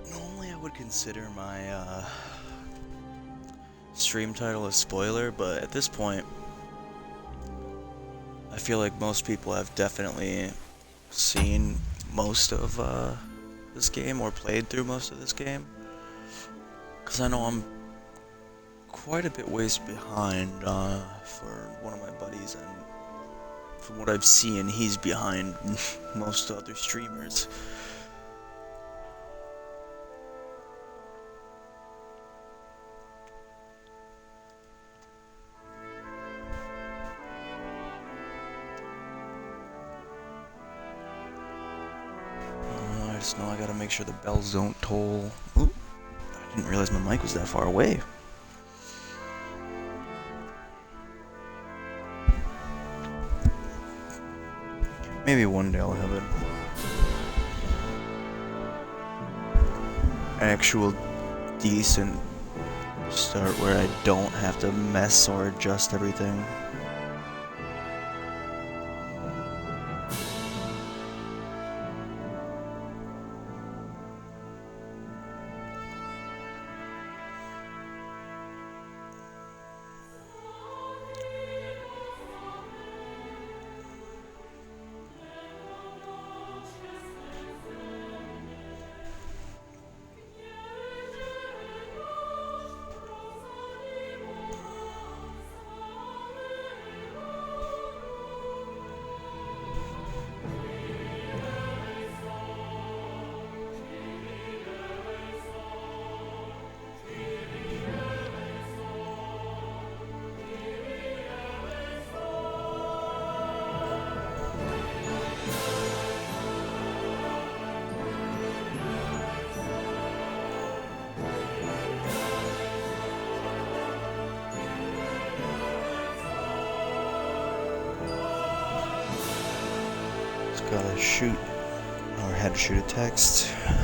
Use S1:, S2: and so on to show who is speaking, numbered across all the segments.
S1: Normally I would consider my stream title a spoiler, but at this point, I feel like most people have definitely seen most of this game or played through most of this game. Because I know I'm quite a bit ways behind for one of my buddies, and from what I've seen, he's behind most other streamers. I just know I gotta make sure the bells don't toll. Ooh, I didn't realize my mic was that far away. Maybe one day I'll have an actual decent start where I don't have to mess or adjust everything. Gotta shoot, or had to shoot a text. And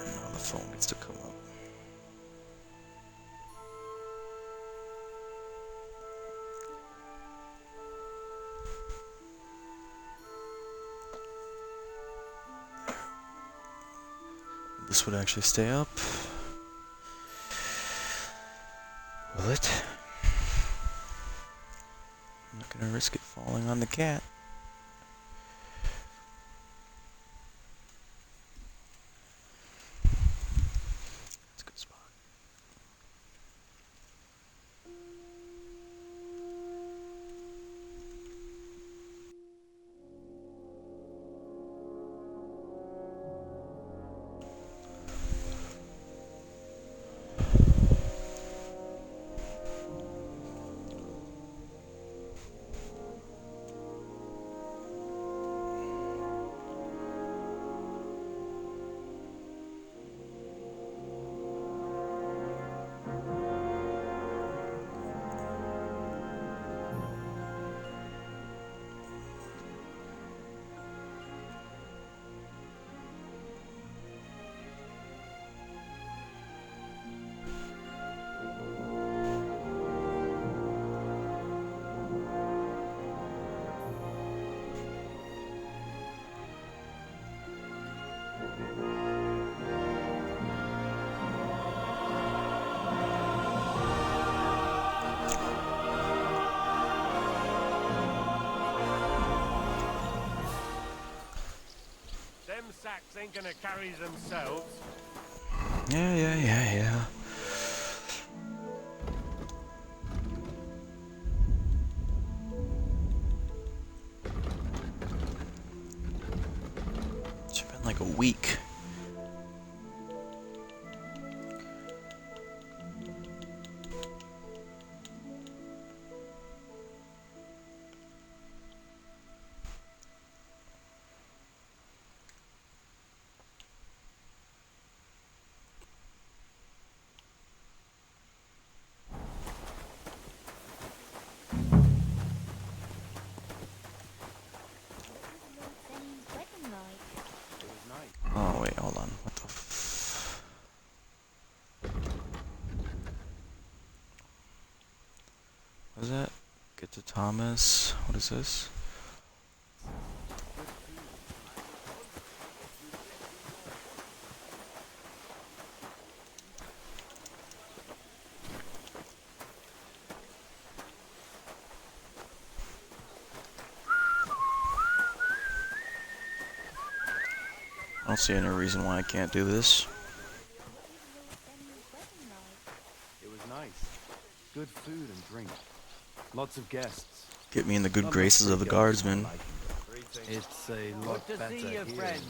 S1: now the phone gets to come up. This would actually stay up. Will it? I'm not gonna risk it falling on the cat. That's a good spot.
S2: Sacks ain't gonna carry themselves.
S1: Yeah. It's been like a week. Oh wait, hold on. What the f... Mr. Thomas. What is this? I don't see any reason why I can't do this.
S3: It was nice. Good food and drink. Lots of guests.
S1: Get me in the good graces of the guardsmen.
S3: It's a lot better here in Frosty.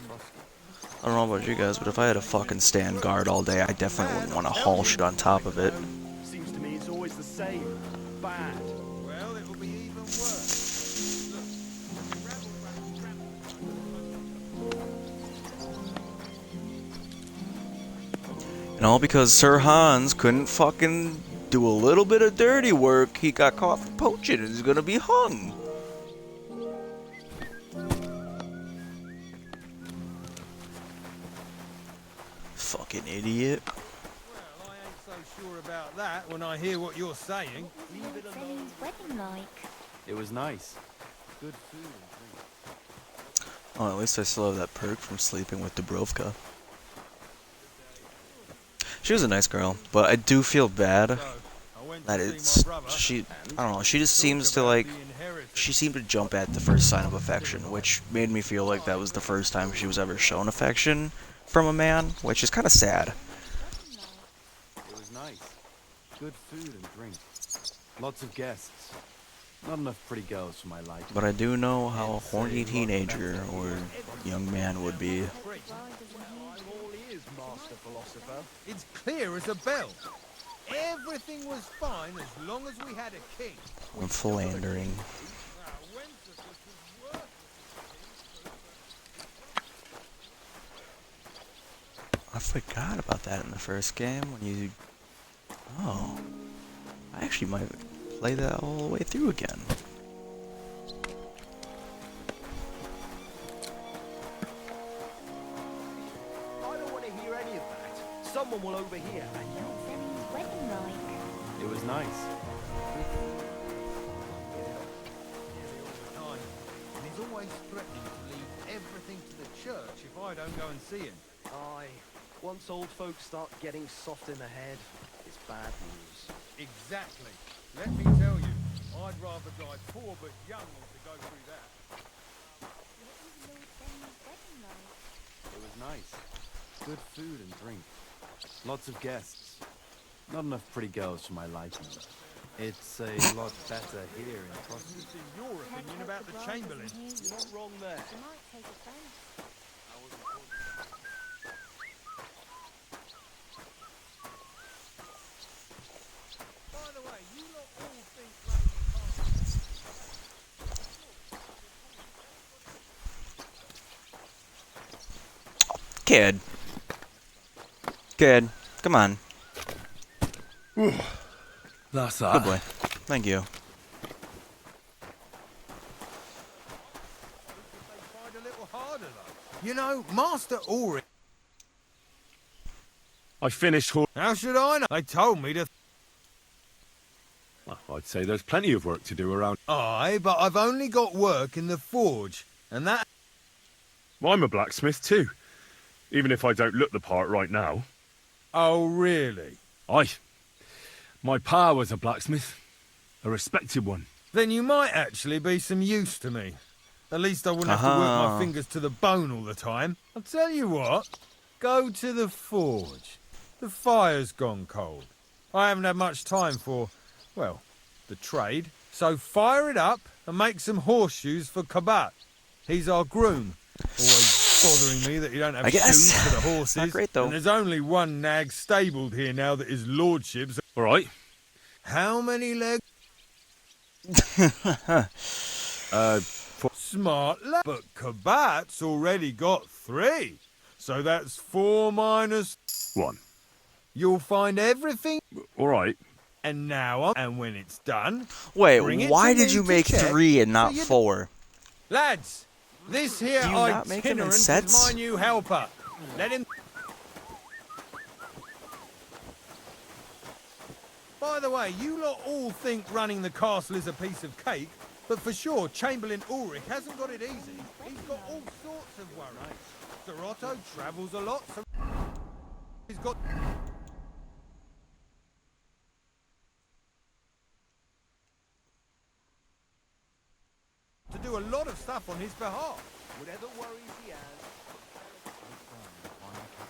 S1: I don't know about you guys, but if I had to fucking stand guard all day, I definitely wouldn't want to haul shit on top of it.
S3: Seems to me it's always the same. Bad.
S2: Well, it'll be even worse.
S1: And all because Sir Hans couldn't fucking do a little bit of dirty work, he got caught for poaching and he's gonna be hung. Fucking idiot.
S2: Well, I ain't so sure about that when I hear what you're saying.
S4: What was Ellie's wedding like?
S3: It was nice. Good food and drink.
S1: Oh, at least I still have that perk from sleeping with Dubrovka. She was a nice girl, but I do feel bad that it's, I don't know, she just seems to like, she seemed to jump at the first sign of affection, which made me feel like that was the first time she was ever shown affection from a man, which is kind of sad.
S3: It was nice. Good food and drink. Lots of guests. Not enough pretty girls for my liking.
S1: But I do know how a horny teenager or young man would be.
S2: It's clear as a bell. Everything was fine as long as we had a king.
S1: I'm philandering. I forgot about that in the first game when you... Oh. I actually might play that all the way through again.
S3: I don't want to hear any of that. Someone will overhear.
S4: What was Ellie's wedding like?
S3: It was nice.
S2: And he's always threatening to leave everything to the church if I don't go and see him.
S5: Aye. Once old folks start getting soft in the head, it's bad news.
S2: Exactly. Let me tell you, I'd rather die poor but young than to go through that.
S4: What was Lord Ellie's wedding like?
S3: It was nice. Good food and drink. Lots of guests. Not enough pretty girls for my liking. It's a lot better here in Frosty.
S2: Just in your opinion about the Chamberlain.
S4: You're
S5: Not wrong there.
S4: She might take offence.
S2: By the way, you lot all think Lady
S1: Kid. Kid. Come on.
S5: That's
S1: Good boy. Thank you.
S2: fight a little harder though. You know, Master Ori.
S6: I finished.
S2: How should I know? They told me to.
S6: Well, I'd say there's plenty of work to do around.
S2: Aye, but I've only got work in the forge, and that.
S6: Well, I'm a blacksmith too, even if I don't look the part right now.
S2: Oh, really?
S6: Aye. My pa was a blacksmith, a respected one.
S2: Then you might actually be some use to me. At least I wouldn't have to work my fingers to the bone all the time. I'll tell you what. Go to the forge. The fire's gone cold. I haven't had much time for, well, the trade. So fire it up and make some horseshoes for Kabat. He's our groom. Always bothering me that you don't have
S1: I guess.
S2: shoes for the horses.
S1: Not great, though.
S2: And there's only one nag stabled here now that is lordship's.
S6: All right.
S2: How many legs? Smart lad. But Kabat's already got 3. So that's 4 minus...
S6: 1.
S2: You'll find everything.
S6: All right.
S2: And now, and when it's done...
S1: Wait,
S2: bring it
S1: why
S2: to
S1: did
S2: me
S1: you
S2: to
S1: make
S2: check,
S1: 3 and not
S2: so you-
S1: 4?
S2: Lads, this here
S1: Do you not make them in
S2: itinerant is
S1: sets?
S2: my new helper. Let him... By the way, you lot all think running the castle is a piece of cake, but for sure, Chamberlain Ulrich hasn't got it easy. He's got all sorts of worries. Sir Otto travels a lot, so he's got to do a lot of stuff on his behalf.
S5: Whatever worries he has.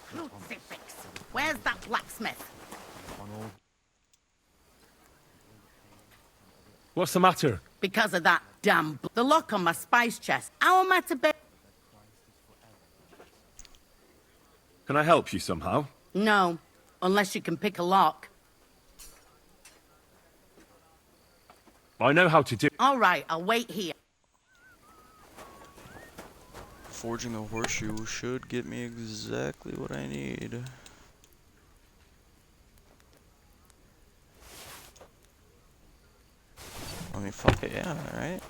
S7: Crucifix! Where's that blacksmith?
S6: What's the matter?
S7: Because of that damn the lock on my spice chest. How am I to be?
S6: Can I help you somehow?
S7: No, unless you can pick a lock.
S6: I know how to do.
S7: All right, I'll wait here.
S1: Forging a horseshoe should get me exactly what I need. I mean, fuck it, yeah, right?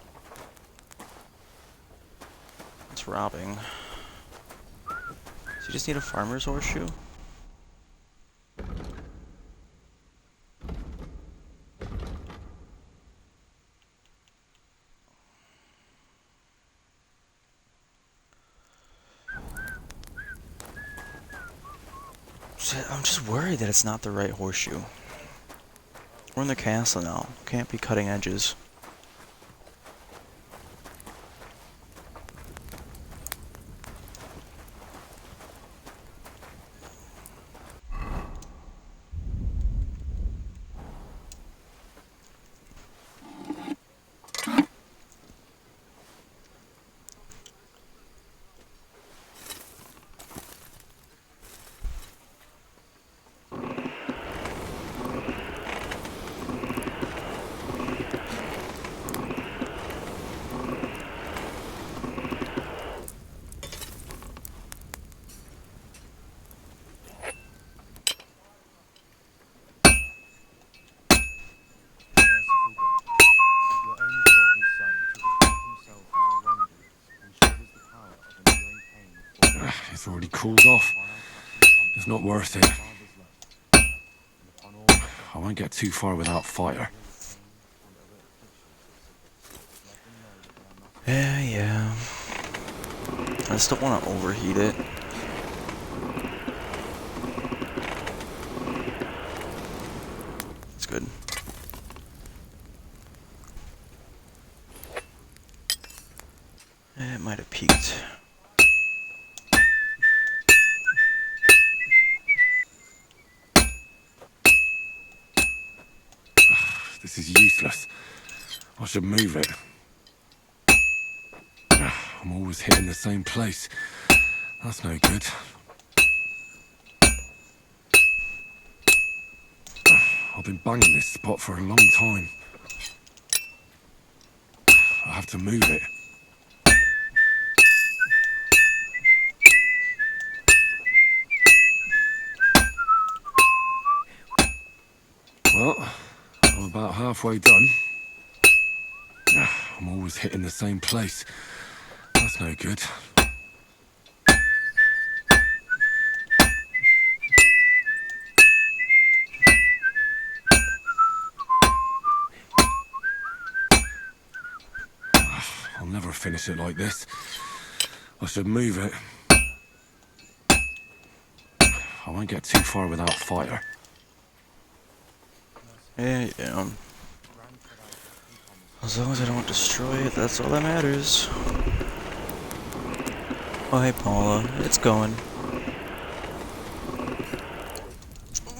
S1: It's robbing. So you just need a farmer's horseshoe? I'm just worried that it's not the right horseshoe. We're in the castle now. Can't be cutting edges.
S6: It's already cooled off. It's not worth it. I won't get too far without fire.
S1: Yeah. I just don't want to overheat it. It's good. It might have peaked.
S6: This is useless. I should move it. I'm always hitting the same place. That's no good. I've been banging this spot for a long time. I have to move it. Well, I'm about halfway done. I'm always hitting the same place. That's no good. I'll never finish it like this. I should move it. I won't get too far without fire.
S1: Yeah. As long as I don't destroy it, that's all that matters. Oh, hey, Paula. It's going.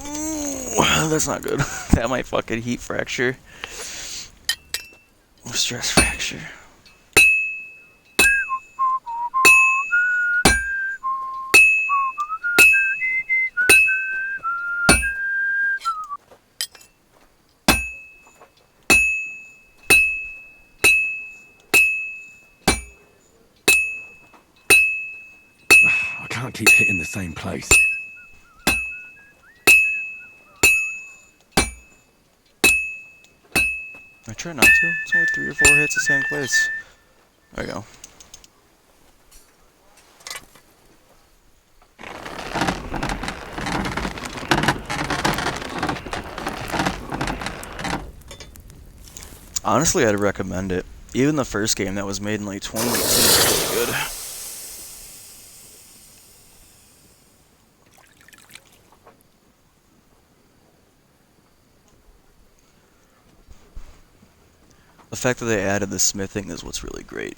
S1: Ooh, that's not good. That might fucking heat fracture. Or stress fracture.
S6: I can't keep hitting the same place.
S1: I try not to. It's only 3 or 4 hits the same place. There we go. Honestly, I'd recommend it. Even the first game that was made in like 2018 is really good. The fact that they added the smithing is what's really great.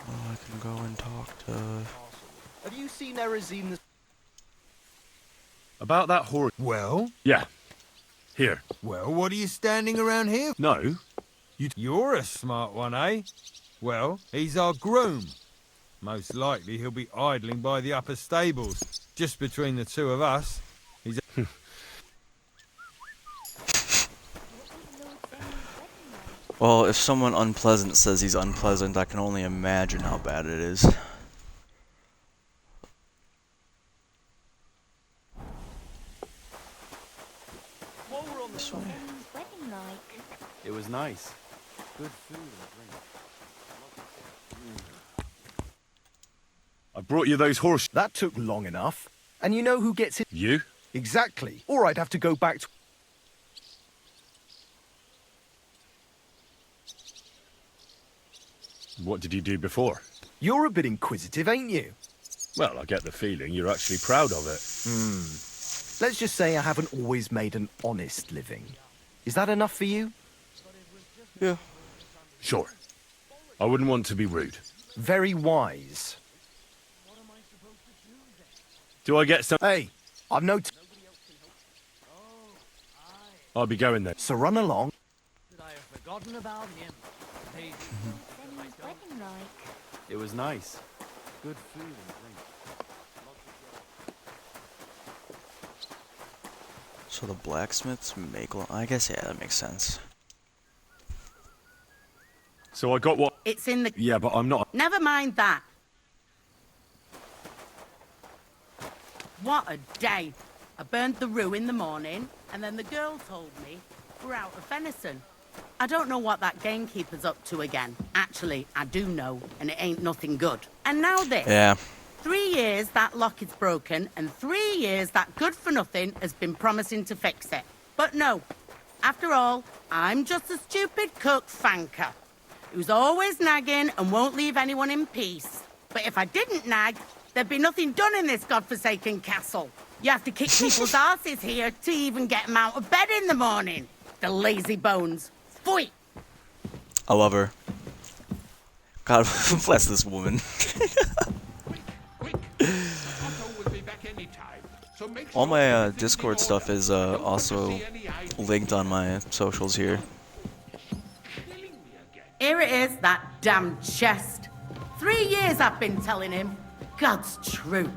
S1: Oh, I can go and talk to...
S5: Have you seen Erazine the...
S6: About that horse.
S2: Well?
S6: Yeah. Here.
S2: Well, what are you standing around here?
S6: No.
S2: You're a smart one, eh? Well, he's our groom. Most likely he'll be idling by the upper stables. Just between the two of us. He's a
S4: What is Lord Benny's wedding like?
S1: Well, if someone unpleasant says he's unpleasant, I can only imagine how bad it is.
S5: While we're on the
S1: This way.
S4: Benny's wedding like?
S3: It was nice. Good food and drink.
S6: I brought you those horse.
S5: That took long enough. And you know who gets it?
S6: You?
S5: Exactly. Or I'd have to go back to...
S6: What did you do before?
S5: You're a bit inquisitive, ain't you?
S6: Well, I get the feeling you're actually proud of it.
S5: Let's just say I haven't always made an honest living. Is that enough for you?
S1: Yeah.
S6: Sure. I wouldn't want to be rude.
S5: Very wise.
S6: Do I get some?
S5: Hey, I've no...
S6: I'll be going then.
S5: So run along.
S4: What's Benny's wedding like?
S3: It was nice. Good food and drink.
S1: So the blacksmiths make... I guess, yeah, that makes sense.
S6: So I got what?
S7: It's in the...
S6: Yeah, but I'm not.
S7: Never mind that. What a day. I burnt the roux in the morning, and then the girl told me we're out of venison. I don't know what that gamekeeper's up to again. Actually, I do know, and it ain't nothing good. And now this.
S1: Yeah.
S7: 3 years that lock is broken, and 3 years that good-for-nothing has been promising to fix it. But no. After all, I'm just a stupid cook fanker who's always nagging and won't leave anyone in peace. But if I didn't nag, there'd be nothing done in this godforsaken castle. You have to kick people's asses here to even get them out of bed in the morning. The lazy bones. Pfui!
S1: I love her. God bless this woman. All my Discord stuff is also linked on my socials here.
S7: Here it is, that damn chest. 3 years I've been telling him. God's true.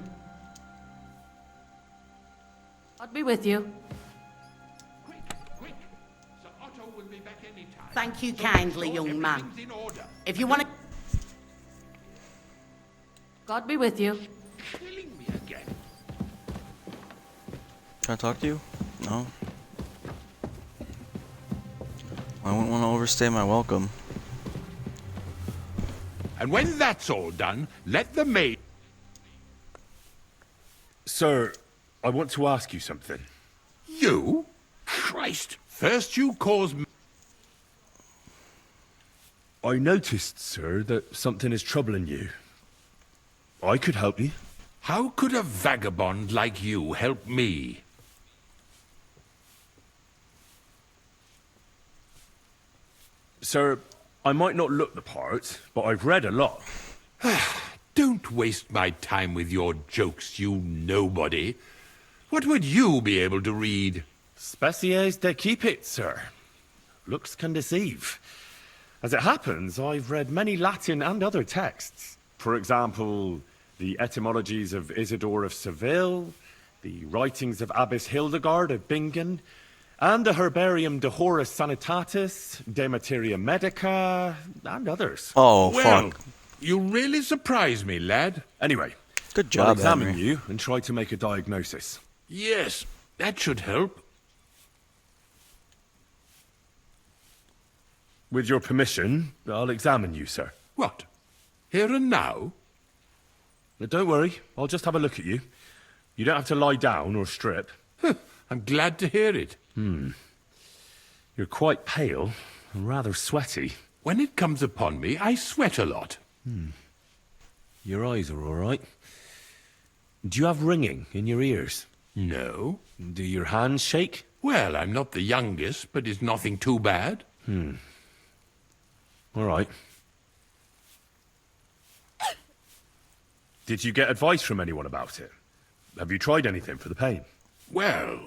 S8: I'd be with you.
S7: Thank you kindly, young man. If you want to...
S8: God be with you.
S1: Can I talk to you? No? I wouldn't want to overstay my welcome.
S9: And when that's all done, let the maid...
S6: Sir, I want to ask you something.
S9: You? Christ! First you cause...
S6: I noticed, sir, that something is troubling you. I could help you.
S9: How could a vagabond like you help me?
S6: Sir, I might not look the part, but I've read a lot.
S9: Don't waste my time with your jokes, you nobody. What would you be able to read?
S6: Species de keep it, sir. Looks can deceive. As it happens, I've read many Latin and other texts. For example, the etymologies of Isidore of Seville, the writings of Abbess Hildegard of Bingen, and the Herbarium de Horis Sanitatis, De Materia Medica, and others.
S1: Oh,
S9: Well,
S1: fuck.
S9: you really surprise me, lad.
S6: Anyway,
S1: Good
S6: I'll
S1: job,
S6: examine
S1: Henry.
S6: you and try to make a diagnosis.
S9: Yes, that should help.
S6: With your permission, I'll examine you, sir.
S9: What? Here and now?
S6: Don't worry, I'll just have a look at you. You don't have to lie down or strip.
S9: I'm glad to hear it.
S6: You're quite pale and rather sweaty.
S9: When it comes upon me, I sweat a lot.
S6: Your eyes are all right. Do you have ringing in your ears?
S9: No.
S6: Do your hands shake?
S9: Well, I'm not the youngest, but it's nothing too bad.
S6: All right. Did you get advice from anyone about it? Have you tried anything for the pain?
S9: Well,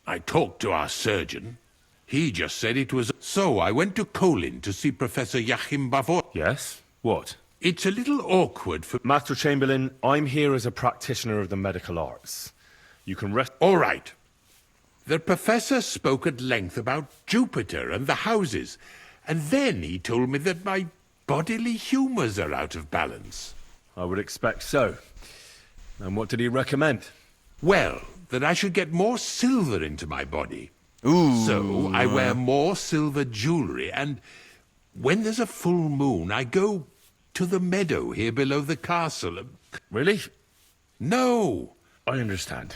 S9: I talked to our surgeon. He just said it was... So I went to Colin to see Professor Joachim Bavor.
S6: Yes? What?
S9: It's a little awkward for...
S6: Master Chamberlain, I'm here as a practitioner of the medical arts. You can rest...
S9: All right. The professor spoke at length about Jupiter and the houses, and then he told me that my bodily humours are out of balance.
S6: I would expect so. And what did he recommend?
S9: Well, that I should get more silver into my body.
S1: Ooh.
S9: So I wear more silver jewellery, and when there's a full moon, I go to the meadow here below the castle.
S6: Really?
S9: No.
S6: I understand.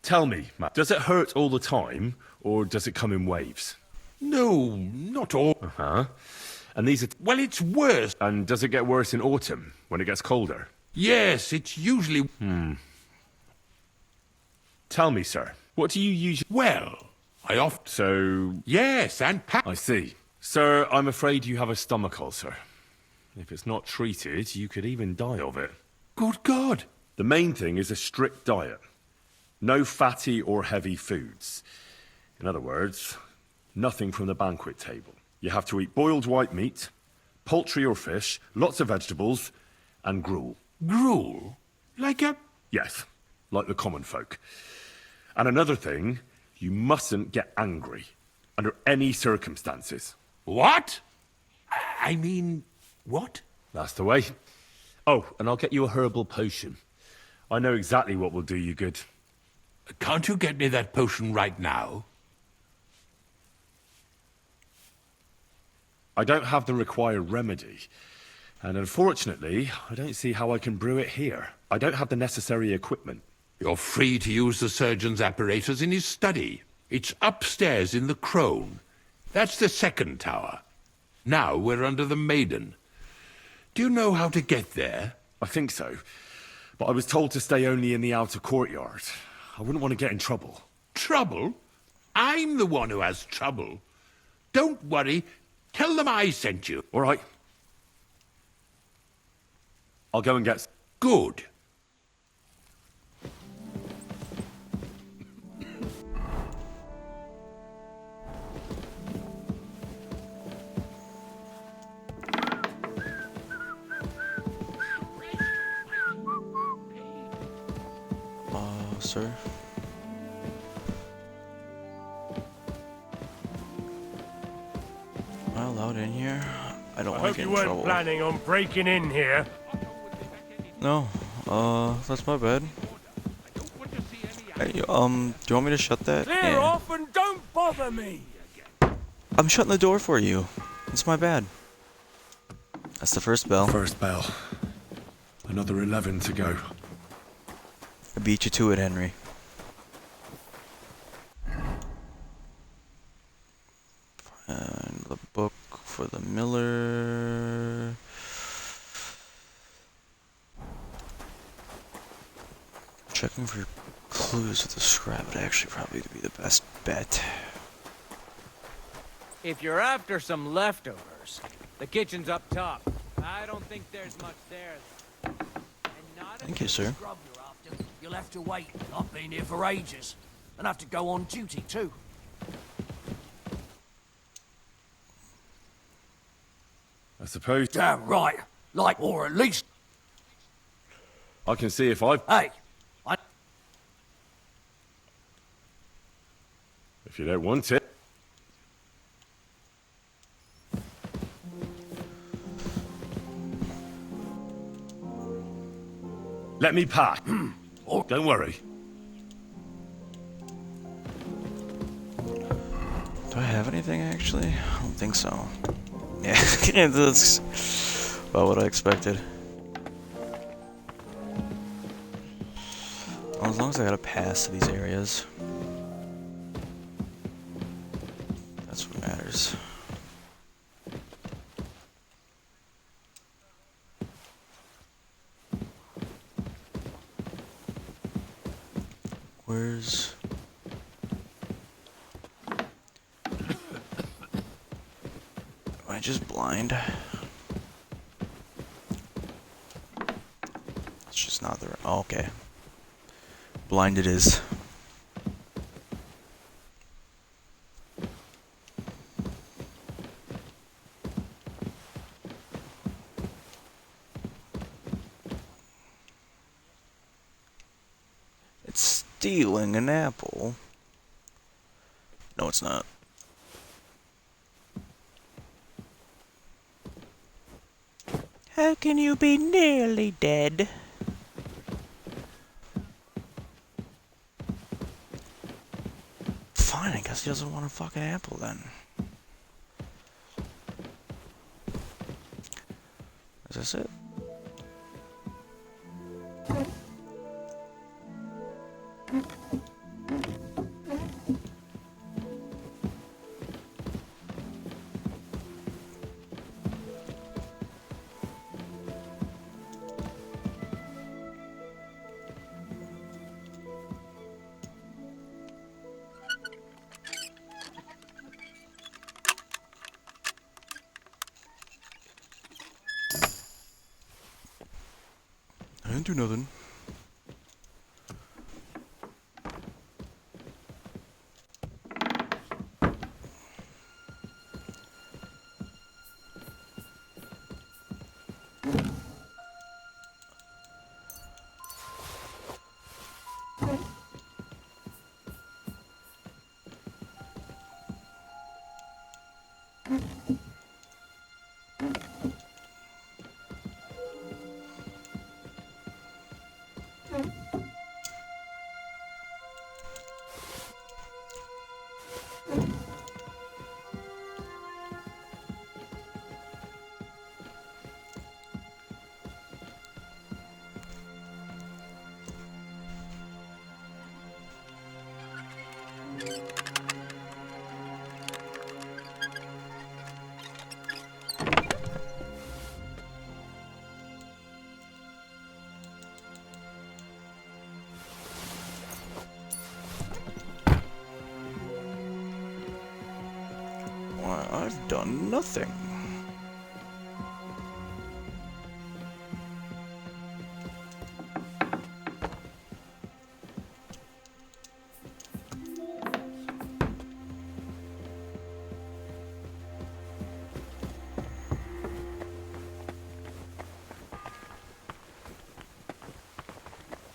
S6: Tell me, Matt, does it hurt all the time, or does it come in waves?
S9: No, not all.
S6: Uh-huh. And these are...
S9: Well, it's worse.
S6: And does it get worse in autumn, when it gets colder?
S9: Yes, it's usually...
S6: Tell me, sir, what do you usually...
S9: Well, I often...
S6: So...
S9: Yes, and...
S6: I see. Sir, I'm afraid you have a stomach ulcer. If it's not treated, you could even die of it.
S9: Good God.
S6: The main thing is a strict diet. No fatty or heavy foods. In other words, nothing from the banquet table. You have to eat boiled white meat, poultry or fish, lots of vegetables, and gruel.
S9: Gruel? Like a...
S6: Yes, like the common folk. And another thing, you mustn't get angry, under any circumstances.
S9: What? I mean, what?
S6: That's the way. Oh, and I'll get you a herbal potion. I know exactly what will do you good.
S9: Can't you get me that potion right now?
S6: I don't have the required remedy. And unfortunately, I don't see how I can brew it here. I don't have the necessary equipment.
S9: You're free to use the surgeon's apparatus in his study. It's upstairs in the Crone. That's the second tower. Now we're under the Maiden. Do you know how to get there?
S6: I think so. But I was told to stay only in the outer courtyard. I wouldn't want to get in trouble.
S9: Trouble? I'm the one who has trouble. Don't worry. Tell them I sent you.
S6: All right. I'll go and get...
S9: Good.
S1: Sir? Am I allowed in here? I don't want to get in trouble.
S10: I hope you weren't planning on breaking in here.
S1: No, that's my bad. Hey, do you want me to shut that?
S10: Clear off and don't bother me!
S1: I'm shutting the door for you. It's my bad. That's the first bell.
S6: First bell. Another 11 to go.
S1: I beat you to it, Henry. And the book for the miller. Checking for clues with the scrap would actually probably be the best bet.
S11: If you're after some leftovers, the kitchen's up top. I don't think there's much there.
S1: Thank you, sir.
S12: You'll have to wait. I've been here for ages. And have to go on duty, too.
S6: I suppose...
S12: Damn right. Like, or at least...
S6: I can see if I've...
S12: Hey!
S6: If you don't want it... Let me pack. Oh, don't worry.
S1: Do I have anything, actually? I don't think so. Yeah, that's about what I expected. as I gotta pass to these areas. That's what matters. Where's... Am I just blind? It's just not the... Oh, okay. Blind it is. It's stealing an apple. No, it's not. How can you be nearly dead? Fine, I guess he doesn't want a fucking apple then. Is this it? I didn't do nothing. Why, I've done nothing.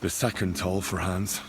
S6: The second toll for Hans.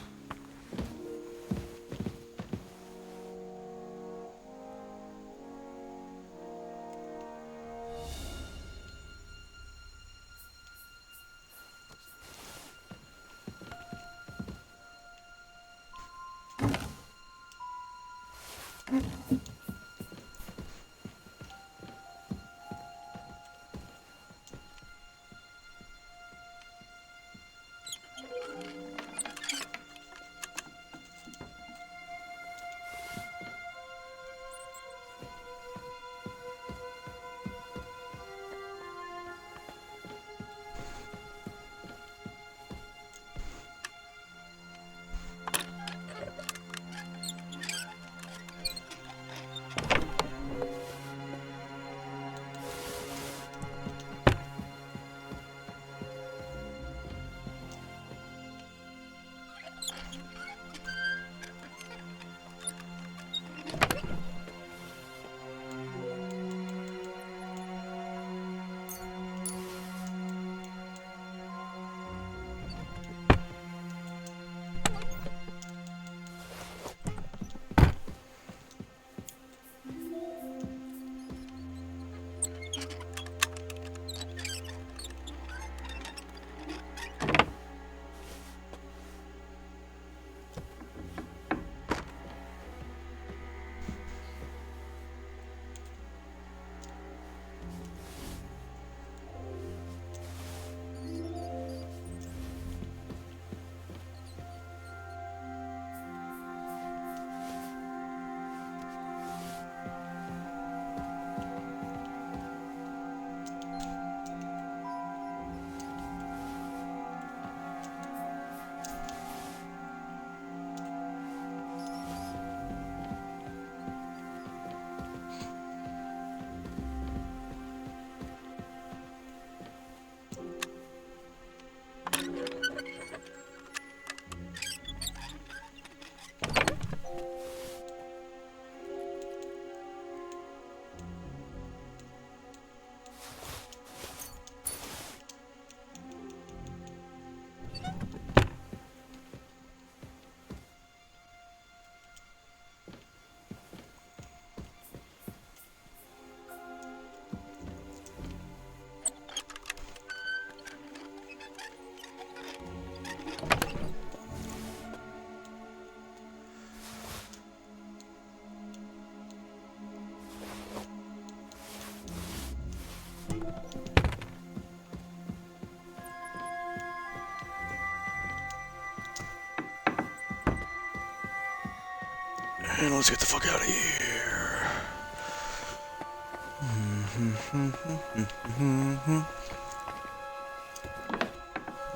S1: And let's get the fuck out of here.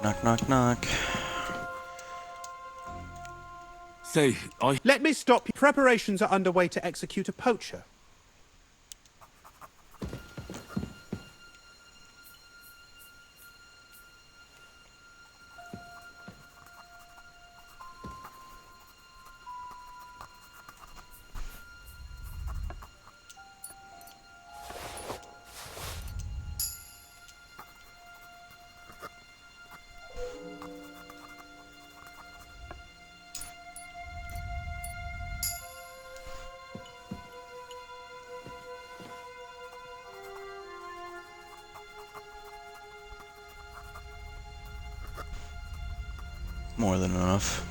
S1: Knock, knock, knock.
S6: Say,
S13: Let me stop you. Preparations are underway to execute a poacher.
S1: More than enough.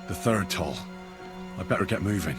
S6: the third toll. I better get moving.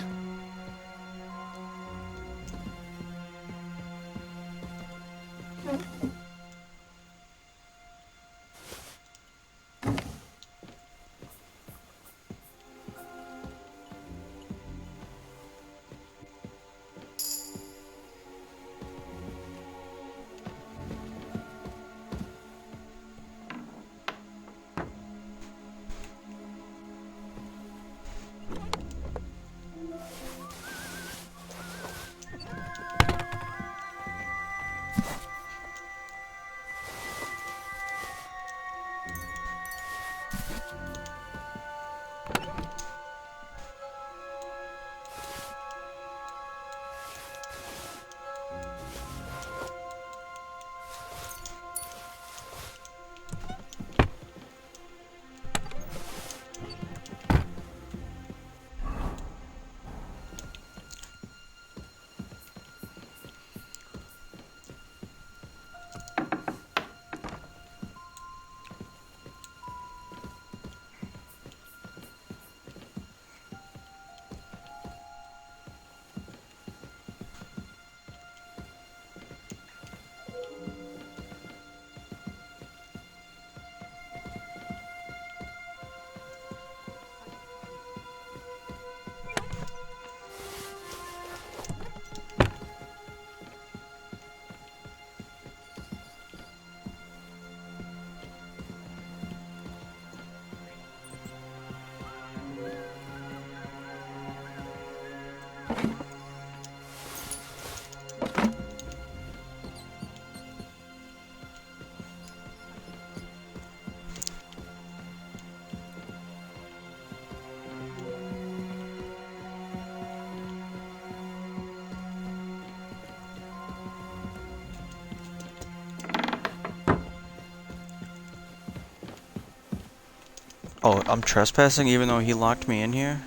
S1: Oh, I'm trespassing even though he locked me in here?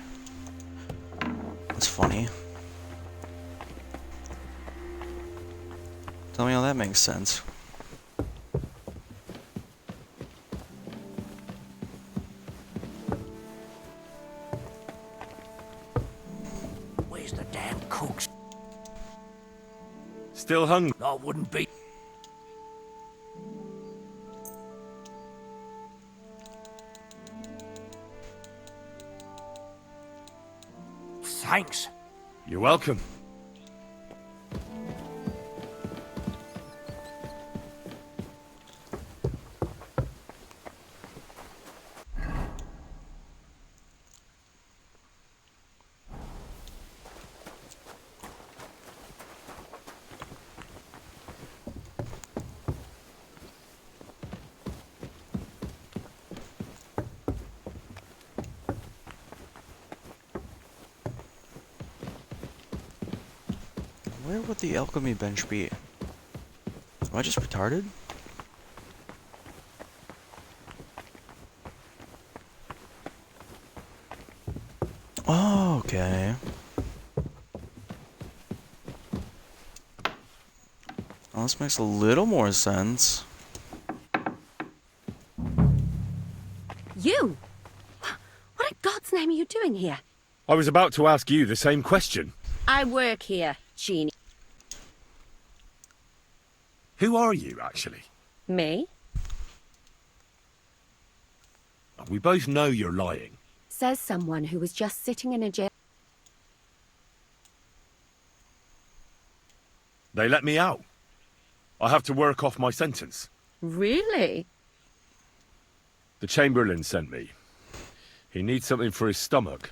S1: That's funny. Tell me how that makes sense.
S12: Where's the damn cooks?
S6: Still hungry?
S12: I wouldn't be. Thanks.
S6: You're welcome.
S1: Where would the alchemy bench be? Am I just retarded? Oh, okay. Well, this makes a little more sense.
S14: You? What in God's name are you doing here?
S6: I was about to ask you the same question.
S14: I work here, Jeannie.
S6: Who are you, actually?
S14: Me?
S6: We both know you're lying.
S14: Says someone who was just sitting in a jail.
S6: They let me out. I have to work off my sentence.
S14: Really?
S6: The Chamberlain sent me. He needs something for his stomach.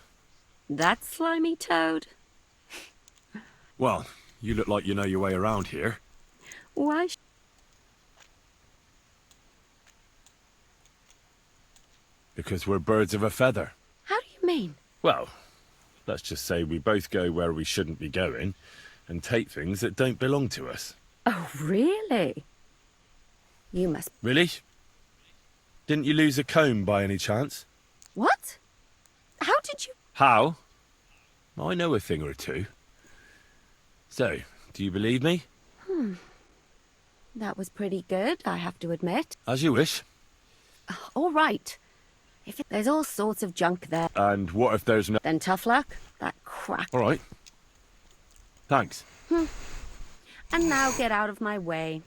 S14: That slimy toad?
S6: Well, you look like you know your way around here.
S14: Why?
S6: Because we're birds of a feather.
S14: How do you mean?
S6: Well, let's just say we both go where we shouldn't be going and take things that don't belong to us.
S14: Oh, really? You must...
S6: Really? Didn't you lose a comb by any chance?
S14: What? How did you...
S6: How? I know a thing or two. So, do you believe me?
S14: That was pretty good, I have to admit.
S6: As you wish.
S14: All right. There's all sorts of junk there.
S6: And what if there's no...
S14: Then tough luck. That crap.
S6: All right. Thanks.
S14: And now get out of my way.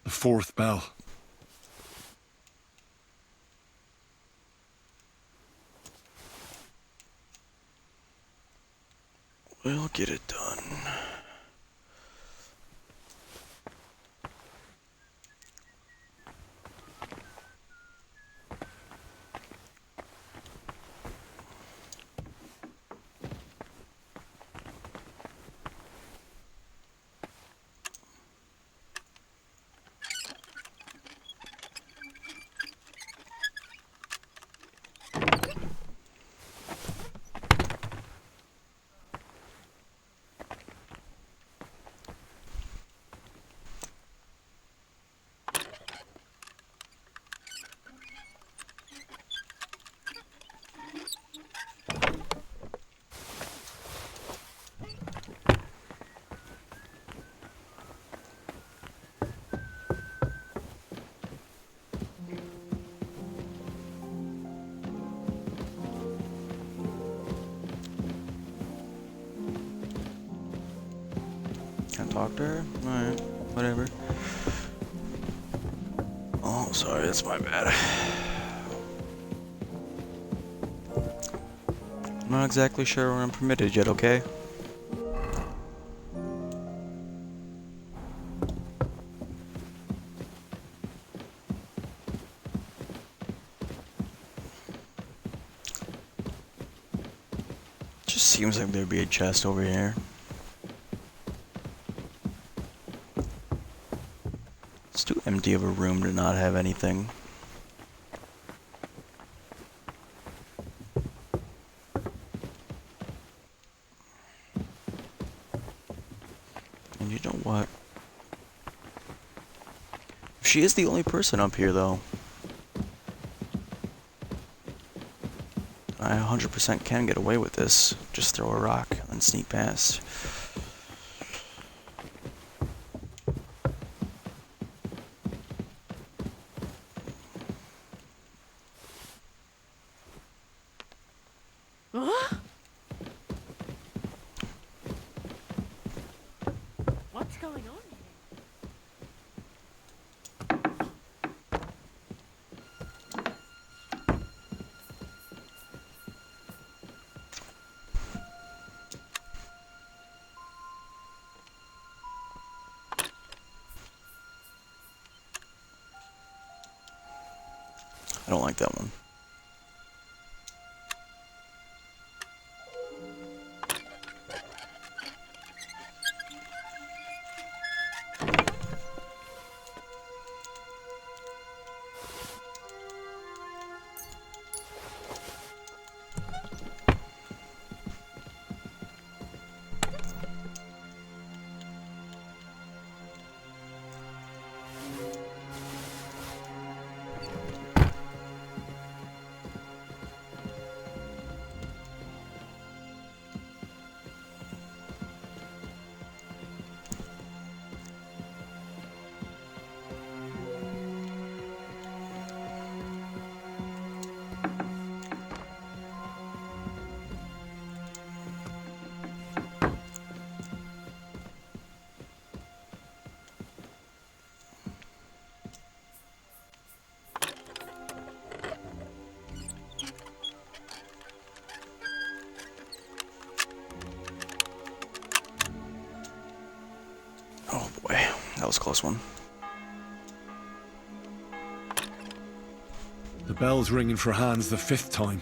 S6: The fourth bell.
S1: We'll get it done. Can't talk to her? Alright, whatever. Oh, sorry, that's my bad. I'm not exactly sure where I'm permitted yet, okay? Just seems like there'd be a chest over here. It's too empty of a room to not have anything. And you know what? She is the only person up here, though. I 100% can get away with this. Just throw a rock and sneak past.
S14: What's going on here?
S1: I don't like that one. was a close one.
S6: The bell's ringing for Hans the 5th time.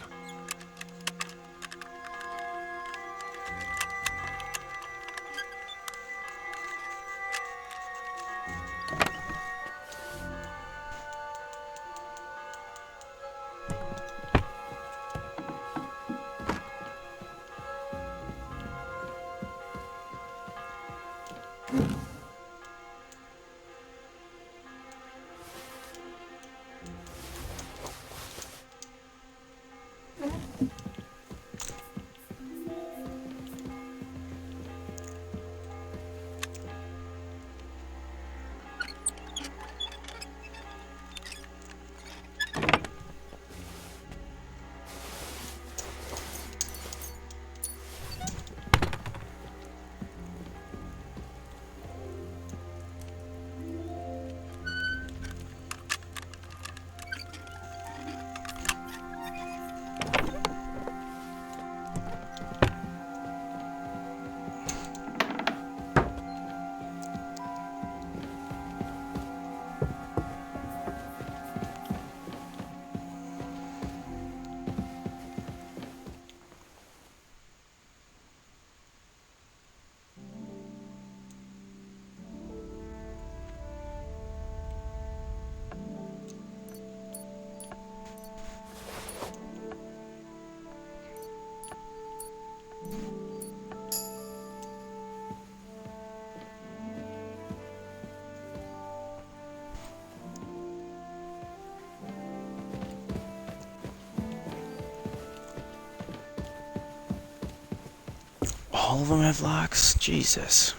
S1: All of them have locks? Jesus.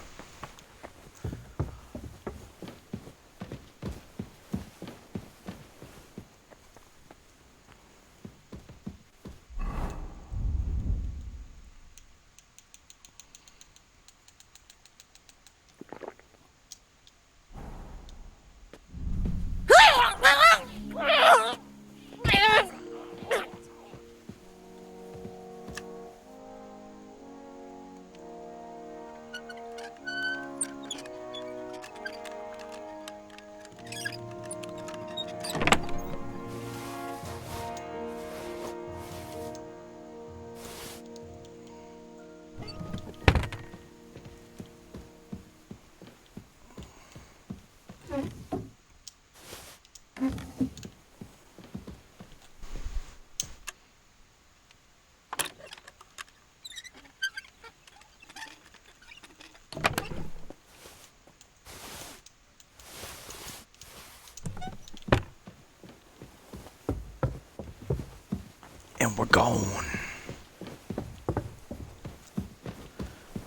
S1: And we're gone.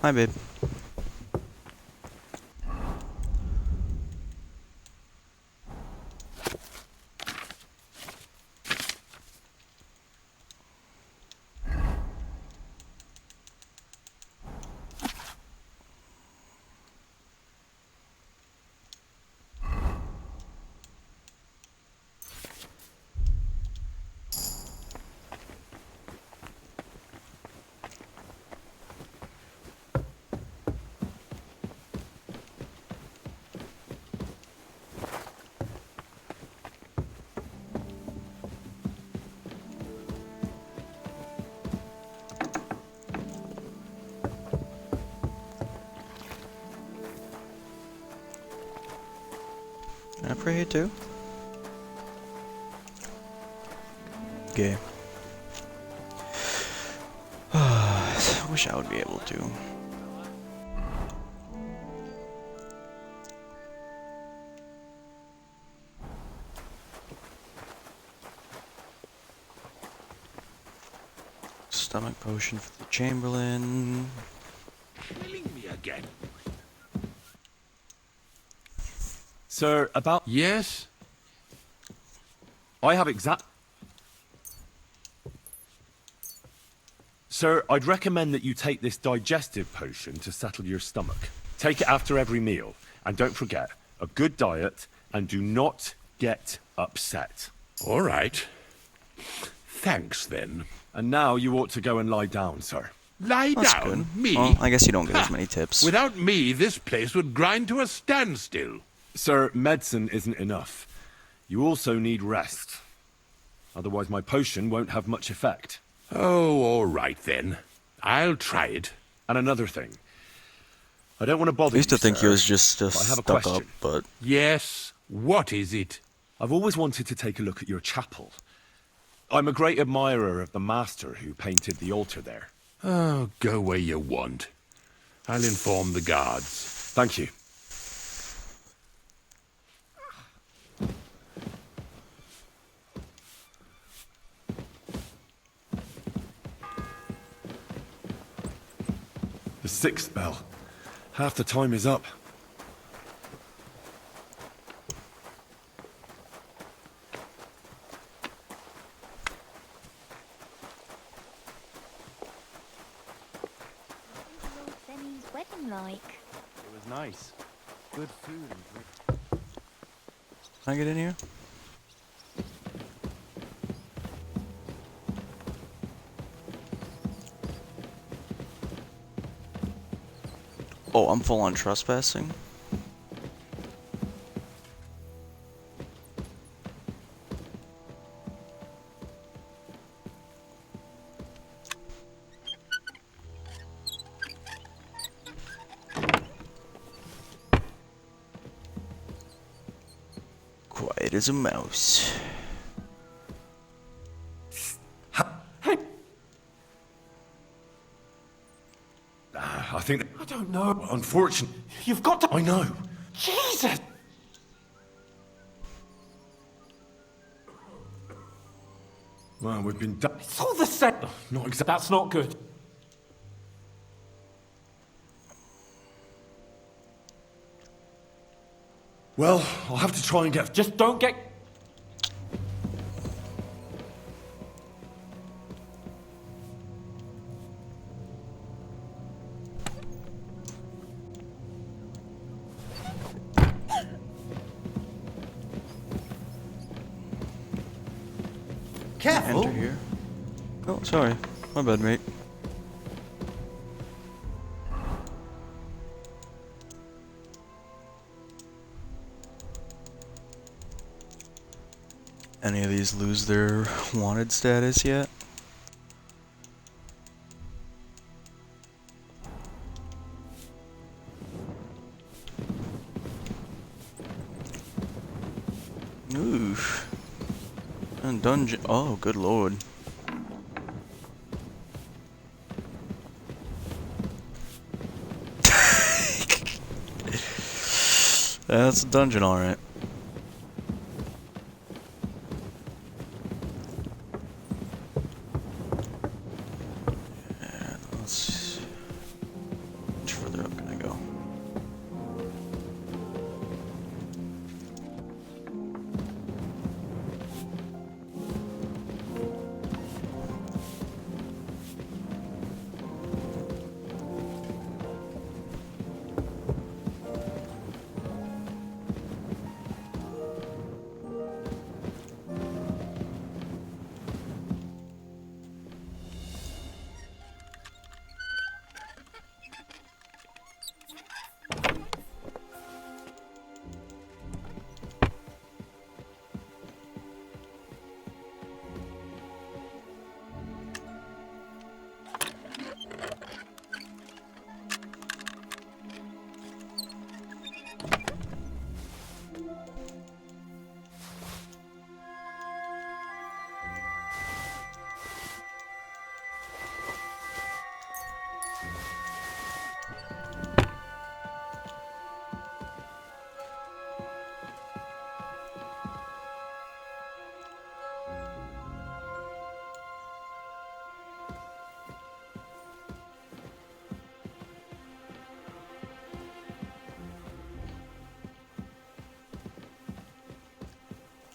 S1: Hi, babe. Can I pray here too? Okay. I wish I would be able to. Stomach potion for the Chamberlain.
S9: Killing me again.
S6: Sir, about...
S9: Yes?
S6: I have exact... Sir, I'd recommend that you take this digestive potion to settle your stomach. Take it after every meal. And don't forget, a good diet, and do not get upset.
S9: All right. Thanks, then.
S6: And now you ought to go and lie down, sir.
S9: Lie
S1: That's
S9: down?
S1: good.
S9: Me?
S1: Well, I guess you don't get as many tips.
S9: Without me, this place would grind to a standstill.
S6: Sir, medicine isn't enough. You also need rest. Otherwise my potion won't have much effect.
S9: Oh, all right then. I'll try it.
S6: And another thing. I don't want to bother
S1: I
S6: you,
S1: used to think he
S6: sir,
S1: was just
S6: but I have a
S1: stuck
S6: question.
S1: up, but...
S9: Yes, what is it?
S6: I've always wanted to take a look at your chapel. I'm a great admirer of the master who painted the altar there.
S9: Oh, go where you want. I'll inform the guards.
S6: Thank you. The 6th bell. Half the time is up.
S4: Lord Benny's wedding like?
S3: It was nice. Good food and drink.
S1: Can I get in here? Oh, I'm full on trespassing. Quiet as a mouse.
S6: I think...
S12: I don't know.
S6: Well, unfortunately...
S12: You've got to...
S6: I know.
S12: Jesus!
S6: Well, we've been done...
S12: It's all the same.
S6: Not exactly...
S12: That's not good.
S6: Well, I'll have to try and get...
S12: Just don't get...
S13: Careful!
S1: Enter here. Oh, sorry. My bad, mate. Any of these lose their wanted status yet? Ooh. And dungeon. Oh, good lord. That's a dungeon, alright. And let's see. How much further up can I go?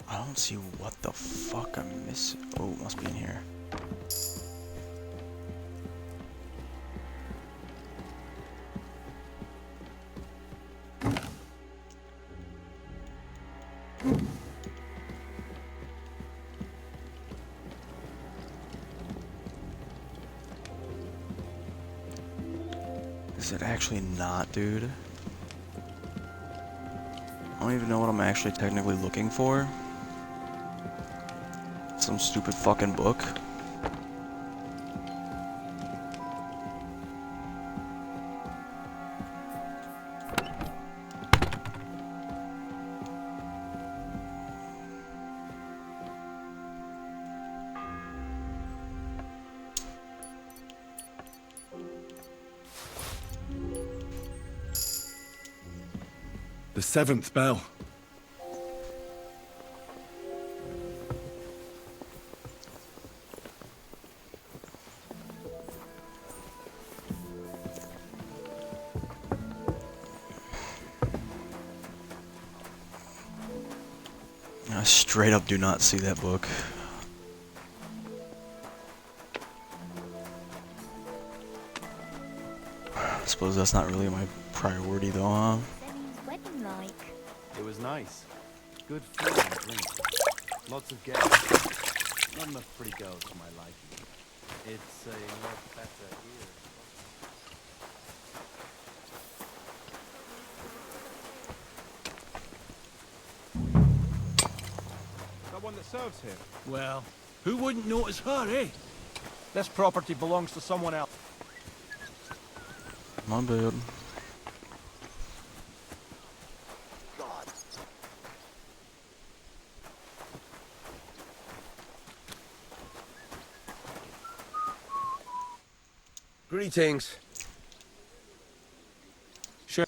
S1: I don't see what the fuck I'm missing. Oh, it must be in here. Is it actually not, dude? don't even know what I'm actually technically looking for. Some stupid fucking book.
S6: The 7th bell.
S1: I straight up do not see that book. I suppose that's not really my priority though, huh?
S4: Seven's wedding like.
S3: It was nice. Good food and drink. Lots of guests. Not enough pretty girls for my liking. It's a lot better here.
S13: That one that serves here.
S12: Well, who wouldn't notice her, eh?
S5: This property belongs to someone else.
S1: My bad.
S5: Greetings. Sure.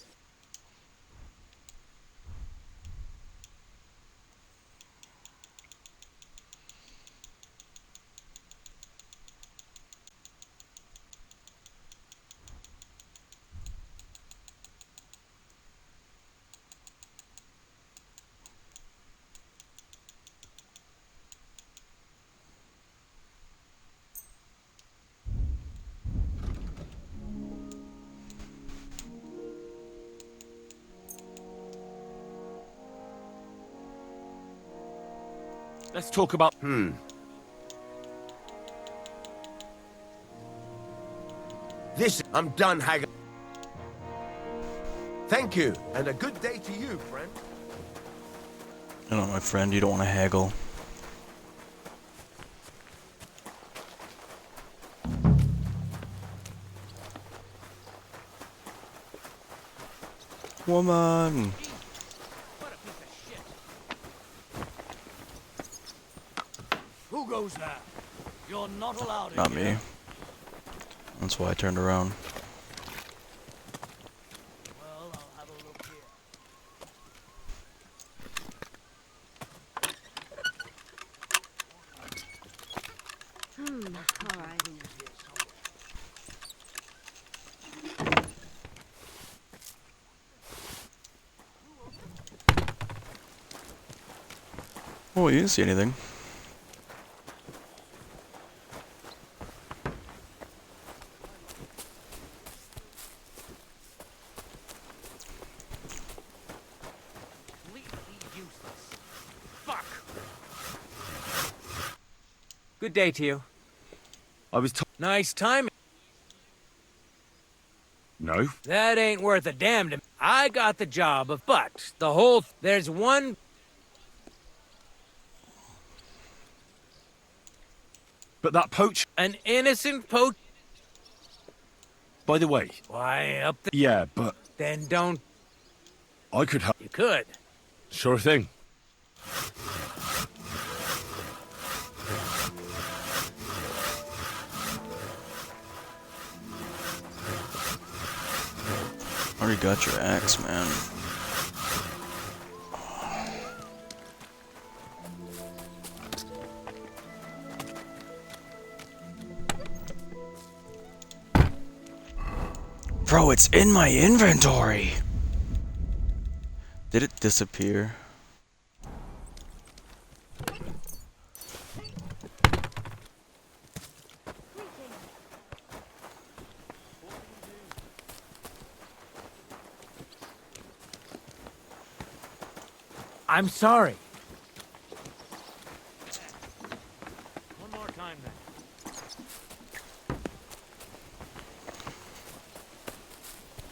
S12: Let's talk about...
S10: This, I'm done, Hagger. Thank you, and a good day to you, friend.
S1: You know, my friend, you don't want to haggle. Woman!
S12: Who goes there? You're not allowed
S1: Not
S12: in
S1: me.
S12: here.
S1: That's why I turned around.
S12: Well, I'll have a look here.
S14: All right.
S1: Oh, you didn't see anything.
S11: Good day to you.
S6: I was
S11: Nice timing.
S6: No.
S11: That ain't worth a damn to me. I got the job of, but the whole... There's one...
S6: But that poach...
S11: An innocent poach...
S6: By the way...
S11: Why, up the...
S6: Yeah, but...
S11: Then don't...
S6: I could help.
S11: You could.
S6: Sure thing.
S1: Already got your axe, man. Bro, it's in my inventory! Did it disappear?
S11: I'm sorry. One more time, then.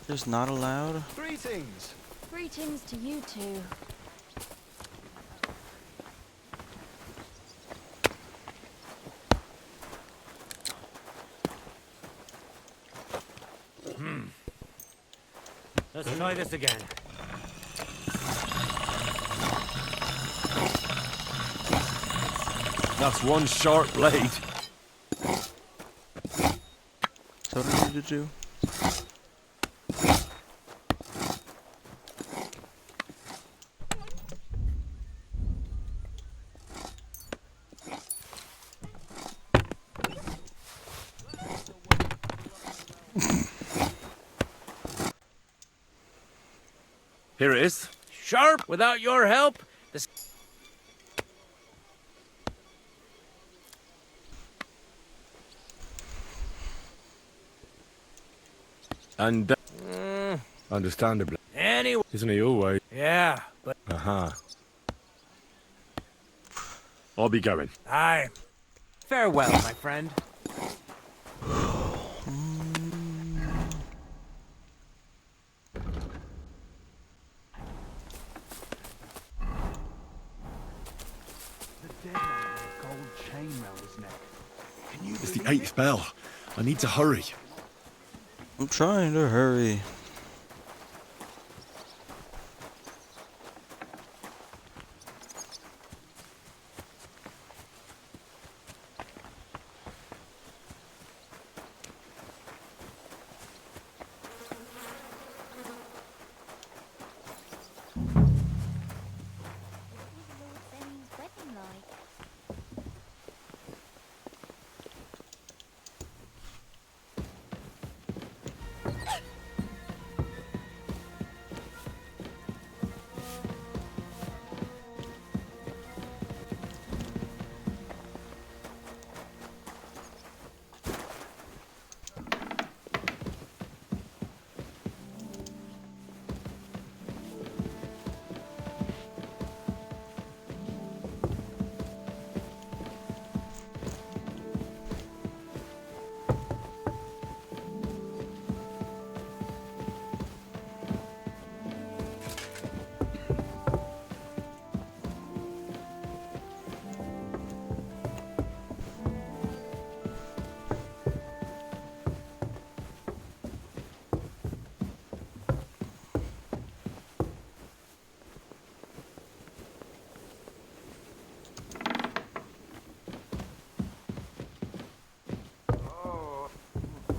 S1: Just not allowed?
S5: Greetings.
S4: Greetings to you two.
S11: Let's try this again.
S2: That's one sharp blade.
S1: Is that what I need to do?
S2: Here it is.
S11: Sharp, without your help, this...
S2: And understandably.
S11: Anyway.
S2: Isn't he always?
S11: Yeah, but...
S2: Uh-huh. I'll be going.
S11: Aye. Farewell, my friend.
S6: It's the 8th bell. I need to hurry.
S1: I'm trying to hurry.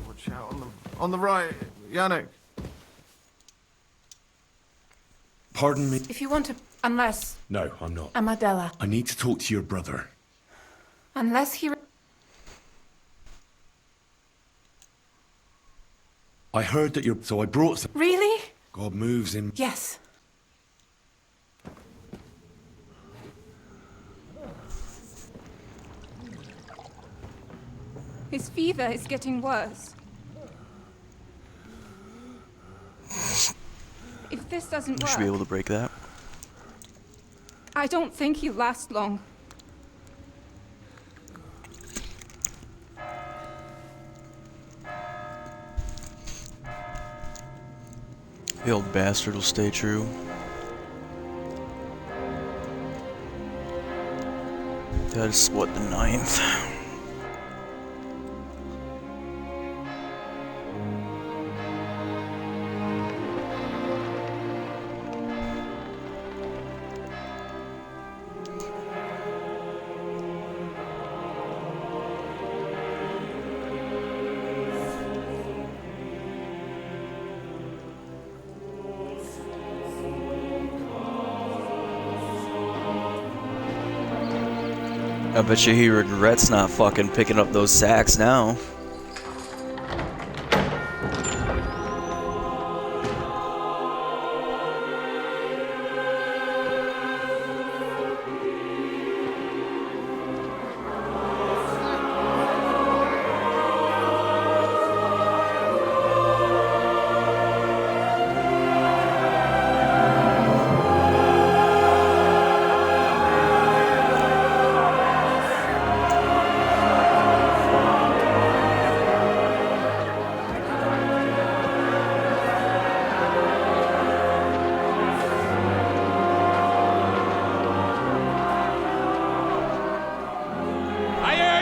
S10: Watch out on the right, Yannick.
S6: Pardon me?
S8: If you want to... Unless...
S6: No, I'm not.
S8: I'm Adela.
S6: I need to talk to your brother.
S8: Unless he...
S6: I heard that you're... So I brought some...
S8: Really?
S6: God moves in...
S8: Yes.
S15: His fever is getting worse. If this doesn't
S1: You
S15: work,
S1: should be able to break that.
S15: I don't think he'll last long.
S1: The old bastard will stay true. That is what, the 9th? I bet you he regrets not fucking picking up those sacks now.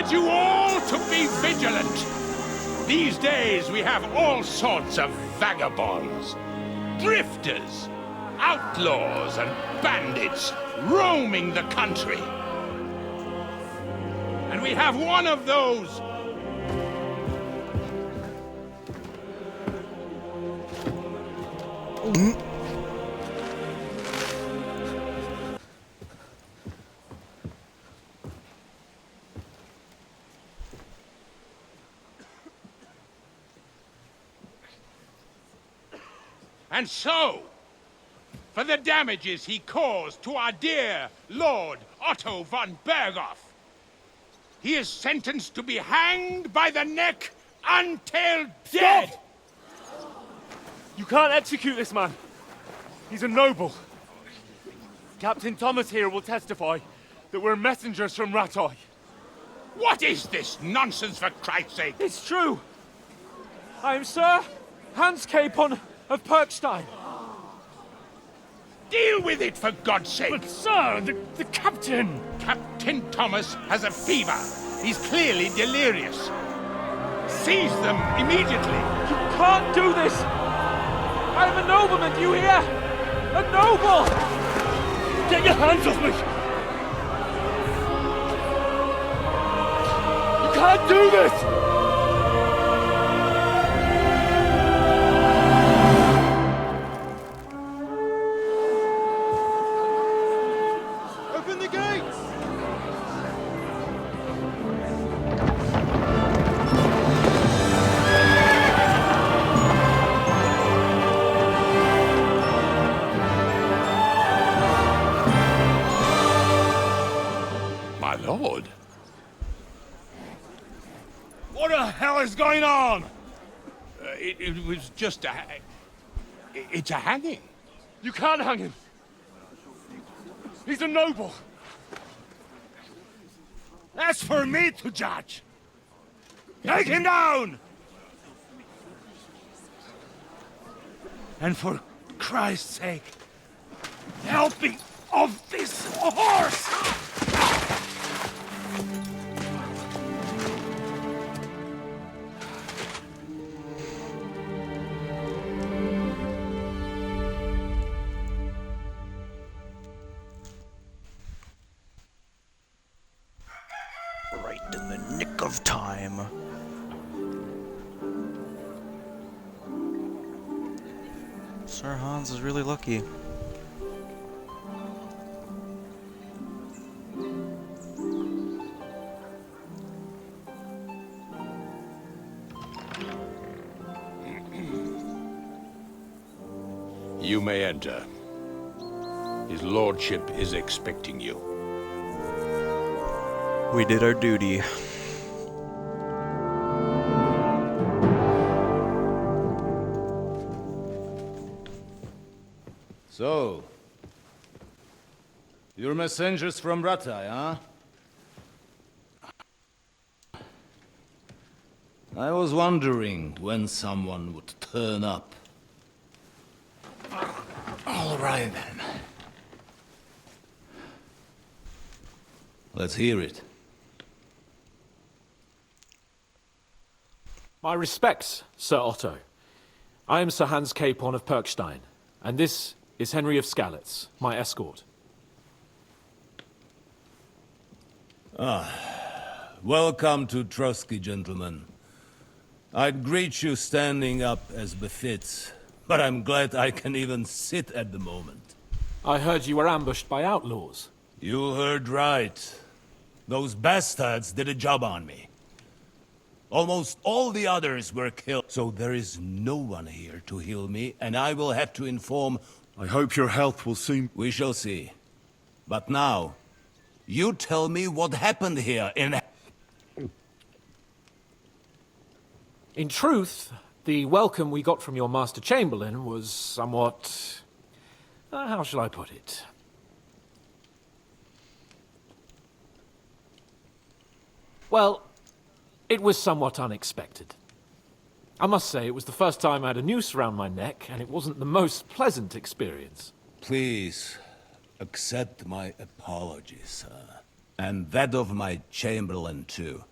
S9: You all to be vigilant. These days we have all sorts of vagabonds. drifters, outlaws and bandits roaming the country. And we have one of those. And so, for the damages he caused to our dear Lord Otto von Berghoff, he is sentenced to be hanged by the neck until dead!
S16: Stop! You can't execute this man. He's a noble. Captain Thomas here will testify that we're messengers from Ratoi.
S9: What is this nonsense, for Christ's sake?
S16: It's true. I am Sir Hans Capon of Perkstein.
S9: Deal with it, for God's sake!
S16: But, sir, the captain...
S9: Captain Thomas has a fever. He's clearly delirious. Seize them immediately.
S16: You can't do this! I am a nobleman, do you hear? A noble! Get your hands off me! You can't do this!
S9: Lord.
S16: What the hell is going on?
S9: It was just a... It's a hanging.
S16: You can't hang him. He's a noble.
S2: That's for me to judge. Take him down! And for Christ's sake, help me off this horse!
S1: Right in the nick of time. Sir Hans is really lucky.
S9: You may enter. His lordship is expecting you.
S1: We did our duty.
S17: So, you're messengers from Ratai, huh? I was wondering when someone would turn up. All right, then. Let's hear it.
S18: My respects, Sir Otto. I am Sir Hans Capon of Perkstein, and this is Henry of Skalitz, my escort.
S17: Welcome to Trotsky, gentlemen. I'd greet you standing up as befits, but I'm glad I can even sit at the moment.
S18: I heard you were ambushed by outlaws.
S17: You heard right. Those bastards did a job on me. Almost all the others were killed, so there is no one here to heal me, and I will have to inform...
S19: I hope your health will soon...
S17: We shall see. But now, you tell me what happened here in...
S18: In truth, the welcome we got from your Master Chamberlain was somewhat... how shall I put it? Well, it was somewhat unexpected. I must say, it was the first time I had a noose around my neck, and it wasn't the most pleasant experience.
S17: Please, accept my apologies, sir. And that of my Chamberlain, too.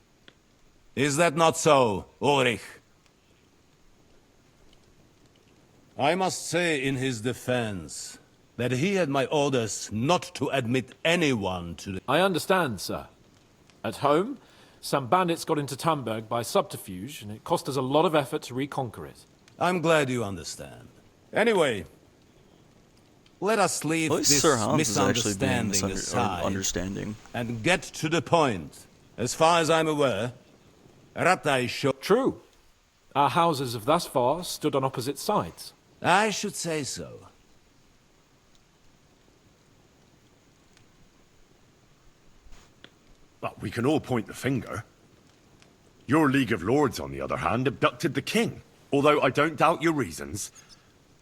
S17: Is that not so, Ulrich? I must say in his defense that he had my orders not to admit anyone to the...
S18: I understand, sir. At home, some bandits got into Tamberg by subterfuge, and it cost us a lot of effort to reconquer it.
S17: I'm glad you understand. Anyway, let us leave this
S1: Sir Hans is actually being
S17: misunderstanding aside
S1: understanding.
S17: and get to the point. As far as I'm aware, Ratai showed...
S18: True. Our houses have thus far stood on opposite sides.
S17: I should say so.
S6: But we can all point the finger. Your League of Lords, on the other hand, abducted the king. Although I don't doubt your reasons,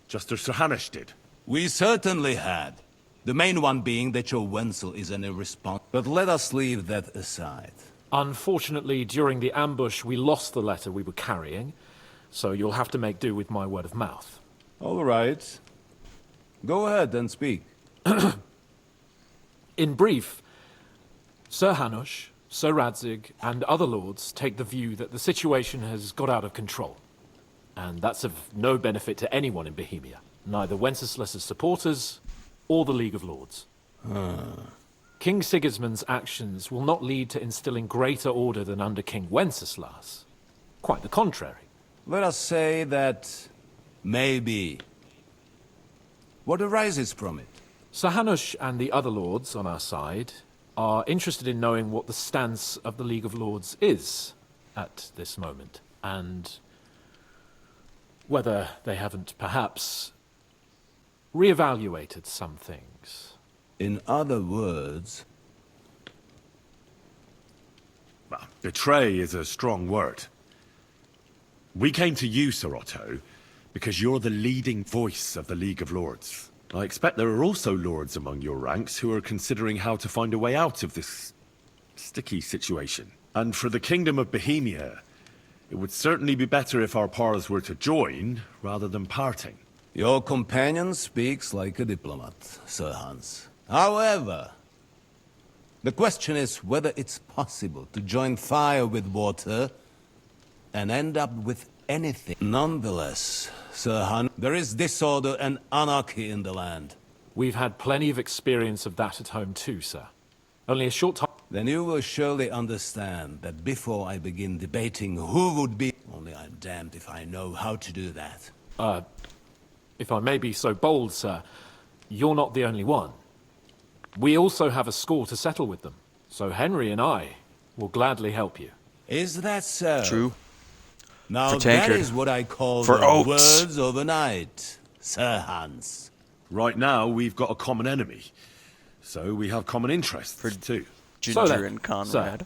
S6: just as Sir Hanush did.
S17: We certainly had. The main one being that your Wenzel is an irresponsible... But let us leave that aside.
S18: Unfortunately, during the ambush, we lost the letter we were carrying, so you'll have to make do with my word of mouth.
S17: All right. Go ahead and speak.
S18: In brief, Sir Hanush, Sir Radzig, and other lords take the view that the situation has got out of control. And that's of no benefit to anyone in Bohemia, neither Wenceslas's supporters or the League of Lords. King Sigismund's actions will not lead to instilling greater order than under King Wenceslas. Quite the contrary.
S17: Let us say that maybe. What arises from it?
S18: Sir Hanush and the other lords on our side are interested in knowing what the stance of the League of Lords is at this moment, and whether they haven't perhaps reevaluated some things.
S17: In other words...
S6: Well, betray is a strong word. We came to you, Sir Otto, because you're the leading voice of the League of Lords. I expect there are also lords among your ranks who are considering how to find a way out of this sticky situation. And for the Kingdom of Bohemia, it would certainly be better if our powers were to join, rather than parting.
S17: Your companion speaks like a diplomat, Sir Hans. However, the question is whether it's possible to join fire with water and end up with anything. Nonetheless, Sir Hans, there is disorder and anarchy in the land.
S18: We've had plenty of experience of that at home too, sir. Only a short time...
S17: Then you will surely understand that before I begin debating who would be... Only I'm damned if I know how to do that.
S18: If I may be so bold, sir, you're not the only one. We also have a score to settle with them, so Henry and I will gladly help you.
S17: Is that so?
S1: True.
S17: Now
S1: For
S17: that
S1: Tankard.
S17: is what I call
S1: For
S17: the
S1: oats.
S17: words of a knight, Sir Hans.
S6: Right now, we've got a common enemy. So we have common interests, too.
S1: Ginger
S18: then,
S1: and Conrad.
S18: sir,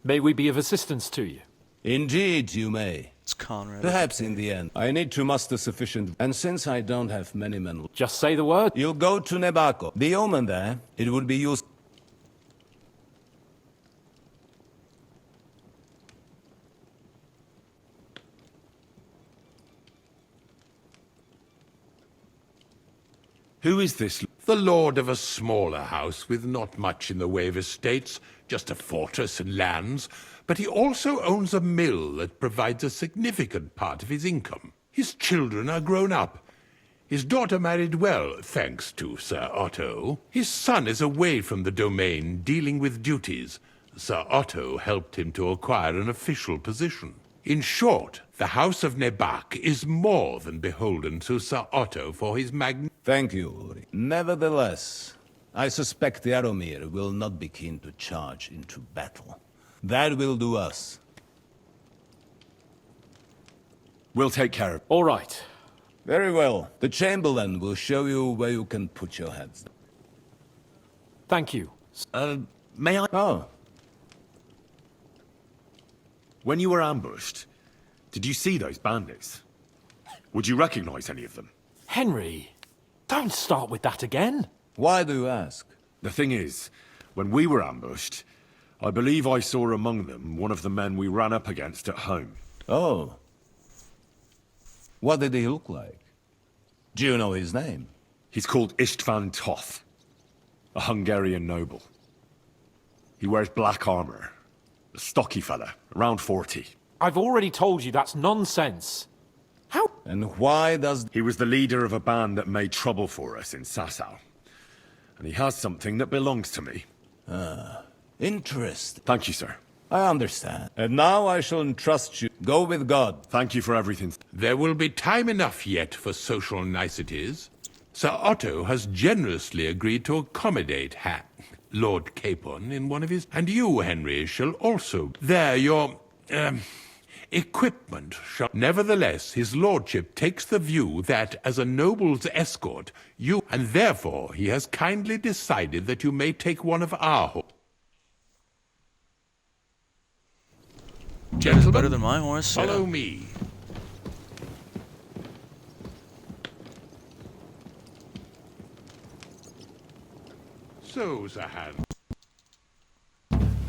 S18: may we be of assistance to you?
S17: Indeed, you may.
S1: It's Conrad.
S17: Perhaps in the end. I need to muster sufficient... And since I don't have many men...
S18: Just say the word.
S17: You'll go to Nebaco. The omen there, it would be used...
S6: Who is this?
S9: The lord of a smaller house with not much in the way of estates, just a fortress and lands, but he also owns a mill that provides a significant part of his income. His children are grown up. His daughter married well, thanks to Sir Otto. His son is away from the domain, dealing with duties. Sir Otto helped him to acquire an official position. In short, the House of Nebak is more than beholden to Sir Otto for his
S17: Thank you, Uri. Nevertheless, I suspect Jaromir will not be keen to charge into battle. That will do us.
S6: We'll take care of...
S18: All right.
S17: Very well. The Chamberlain will show you where you can put your heads.
S18: Thank you.
S6: May I...
S17: Oh.
S6: When you were ambushed, did you see those bandits? Would you recognize any of them?
S18: Henry, don't start with that again.
S17: Why do you ask?
S6: The thing is, when we were ambushed, I believe I saw among them one of the men we ran up against at home.
S17: Oh. What did he look like? Do you know his name?
S6: He's called Istvan Toth, a Hungarian noble. He wears black armor. A stocky fella, around 40.
S18: I've already told you that's nonsense.
S17: How? And why does...
S6: He was the leader of a band that made trouble for us in Sasau. And he has something that belongs to me.
S17: Interesting.
S6: Thank you, sir.
S17: I understand. And now I shall entrust you. Go with God.
S6: Thank you for everything.
S9: There will be time enough yet for social niceties. Sir Otto has generously agreed to accommodate Lord Capon in one of his... And you, Henry, shall also... There, your... equipment shall... Nevertheless, his lordship takes the view that, as a noble's escort, you... And therefore, he has kindly decided that you may take one of our horses. Gentlemen,
S1: better than my horse.
S9: follow
S1: Yeah.
S9: me. So, Sir Hans,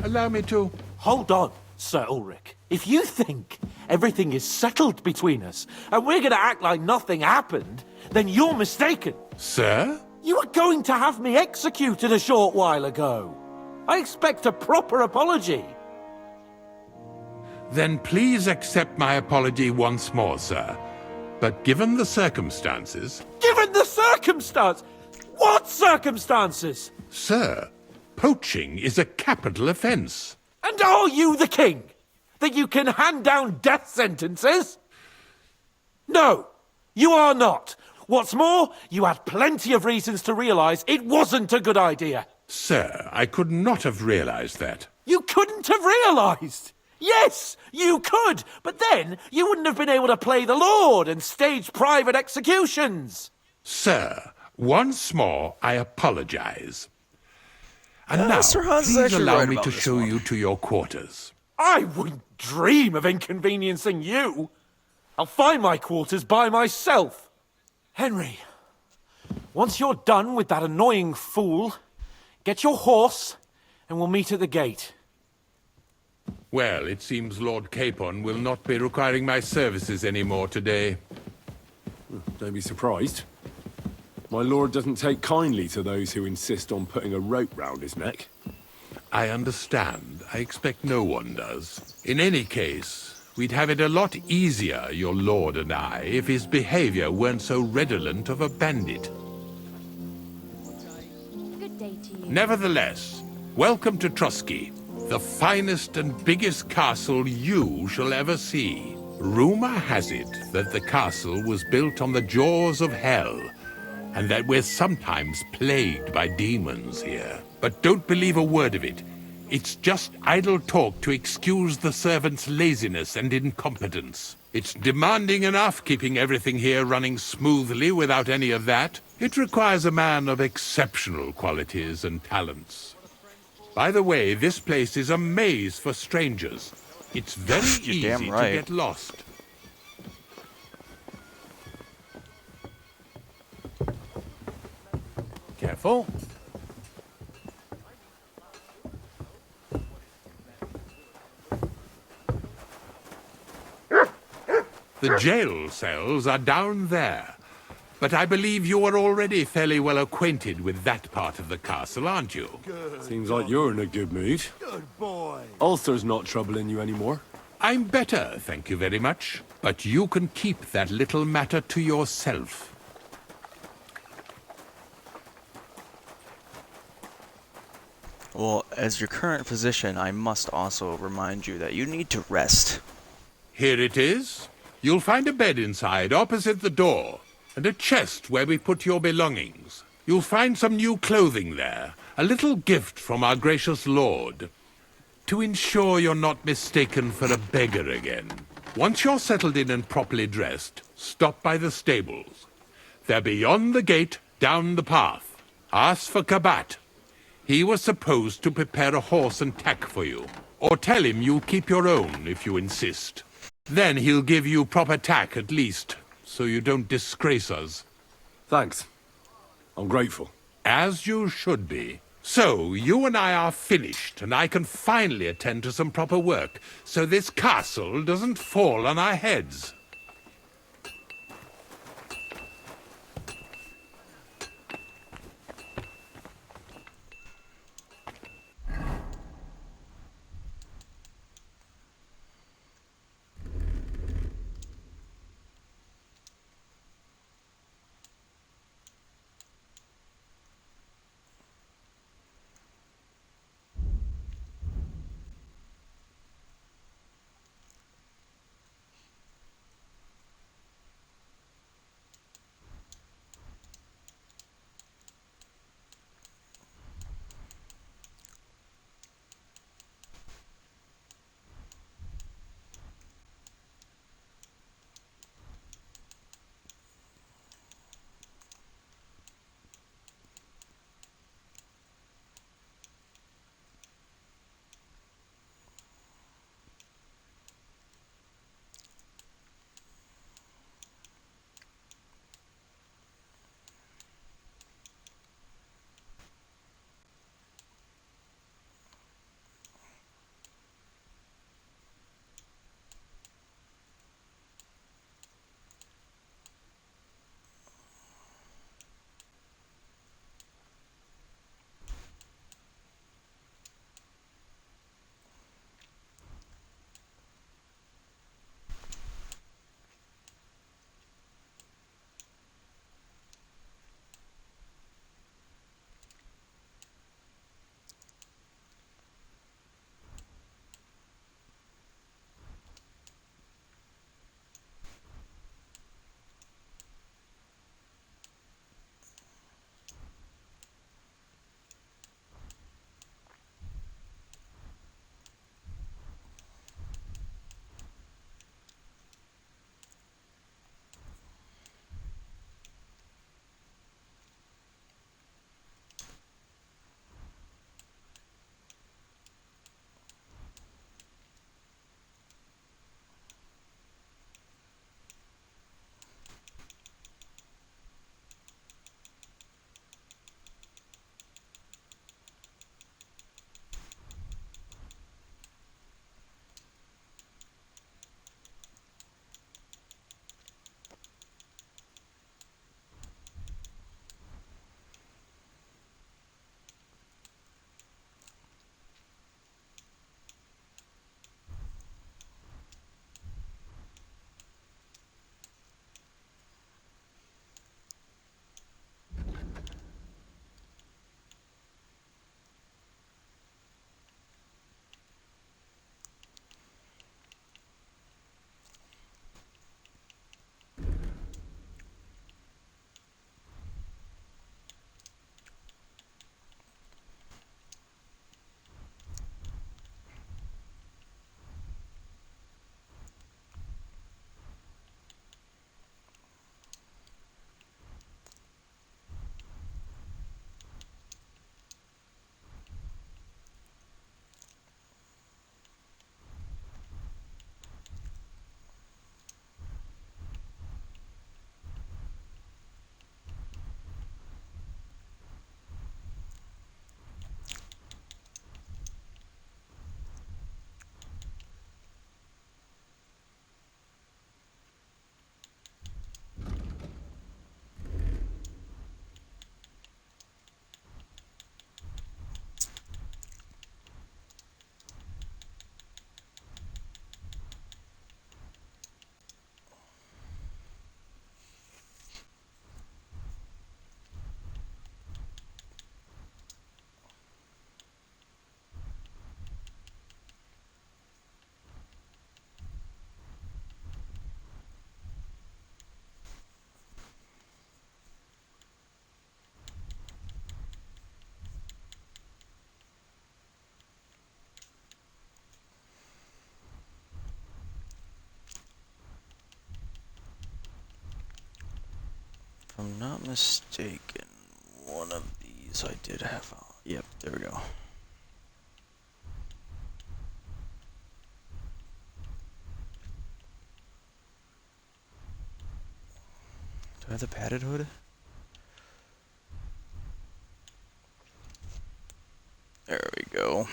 S9: allow me to...
S18: Hold on, Sir Ulrich. If you think everything is settled between us, and we're gonna act like nothing happened, then you're mistaken.
S9: Sir?
S18: You were going to have me executed a short while ago. I expect a proper apology.
S9: Then please accept my apology once more, sir. But given the circumstances...
S18: Given the circumstance? What circumstances?
S9: Sir, poaching is a capital offence.
S18: And are you the king? That you can hand down death sentences? No, you are not. What's more, you had plenty of reasons to realise it wasn't a good idea.
S9: Sir, I could not have realised that.
S18: You couldn't have realised? Yes, you could, but then you wouldn't have been able to play the Lord and stage private executions.
S9: Sir, once more, I apologise. And now,
S1: Sir Hans is
S9: please
S1: actually
S9: allow
S1: right
S9: me
S1: about
S9: to
S1: this
S9: show
S1: one.
S9: you to your quarters.
S18: I wouldn't dream of inconveniencing you. I'll find my quarters by myself. Henry, once you're done with that annoying fool, get your horse and we'll meet at the gate.
S9: Well, it seems Lord Capon will not be requiring my services anymore today.
S20: Don't be surprised. My lord doesn't take kindly to those who insist on putting a rope round his neck.
S9: I understand. I expect no one does. In any case, we'd have it a lot easier, your lord and I, if his behavior weren't so redolent of a bandit.
S4: Good day to you.
S9: Nevertheless, welcome to Trusky, the finest and biggest castle you shall ever see. Rumor has it that the castle was built on the jaws of hell, and that we're sometimes plagued by demons here. But don't believe a word of it. It's just idle talk to excuse the servants' laziness and incompetence. It's demanding enough keeping everything here running smoothly without any of that. It requires a man of exceptional qualities and talents. By the way, this place is a maze for strangers. It's very easy
S1: damn right.
S9: to get lost.
S11: Careful.
S9: The jail cells are down there. But I believe you are already fairly well acquainted with that part of the castle, aren't you?
S20: Seems like you're in a good mood.
S3: Good boy.
S20: Ulcer's not troubling you anymore.
S9: I'm better, thank you very much. But you can keep that little matter to yourself.
S1: Well, as your current physician, I must also remind you that you need to rest.
S9: Here it is. You'll find a bed inside, opposite the door, and a chest where we put your belongings. You'll find some new clothing there, a little gift from our gracious lord, to ensure you're not mistaken for a beggar again. Once you're settled in and properly dressed, stop by the stables. They're beyond the gate, down the path. Ask for Kabat. He was supposed to prepare a horse and tack for you. Or tell him you'll keep your own if you insist. Then he'll give you proper tack at least, so you don't disgrace us.
S20: Thanks. I'm grateful.
S9: As you should be. So, you and I are finished, and I can finally attend to some proper work, so this castle doesn't fall on our heads.
S1: If I'm not mistaken, one of these I did have on. Yep, there we go. Do I have the padded hood? There we go.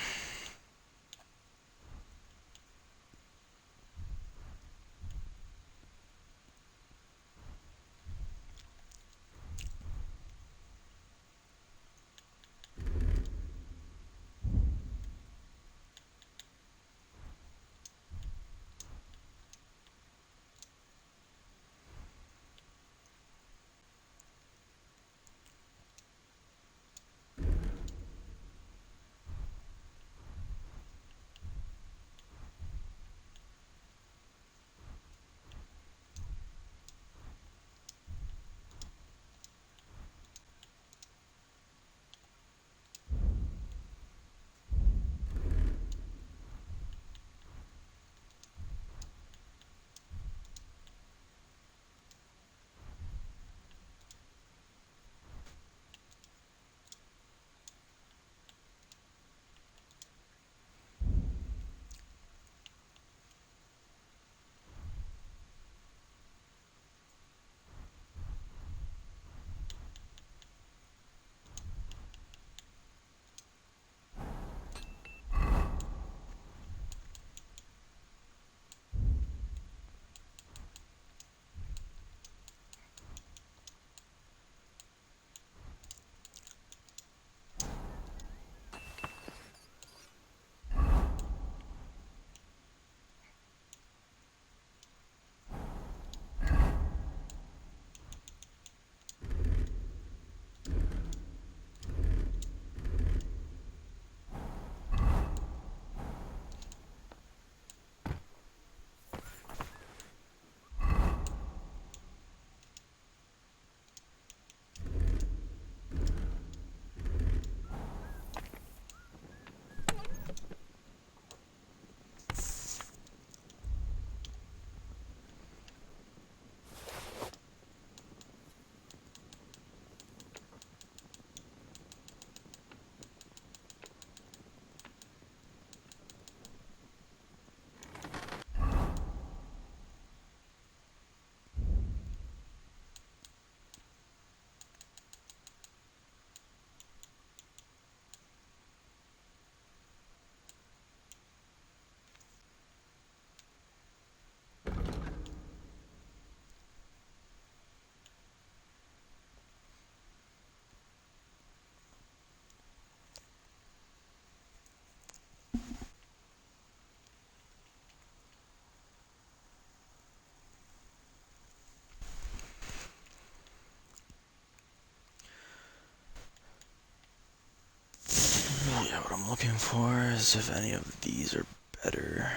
S1: Yeah, what I'm looking for is if any of these are better.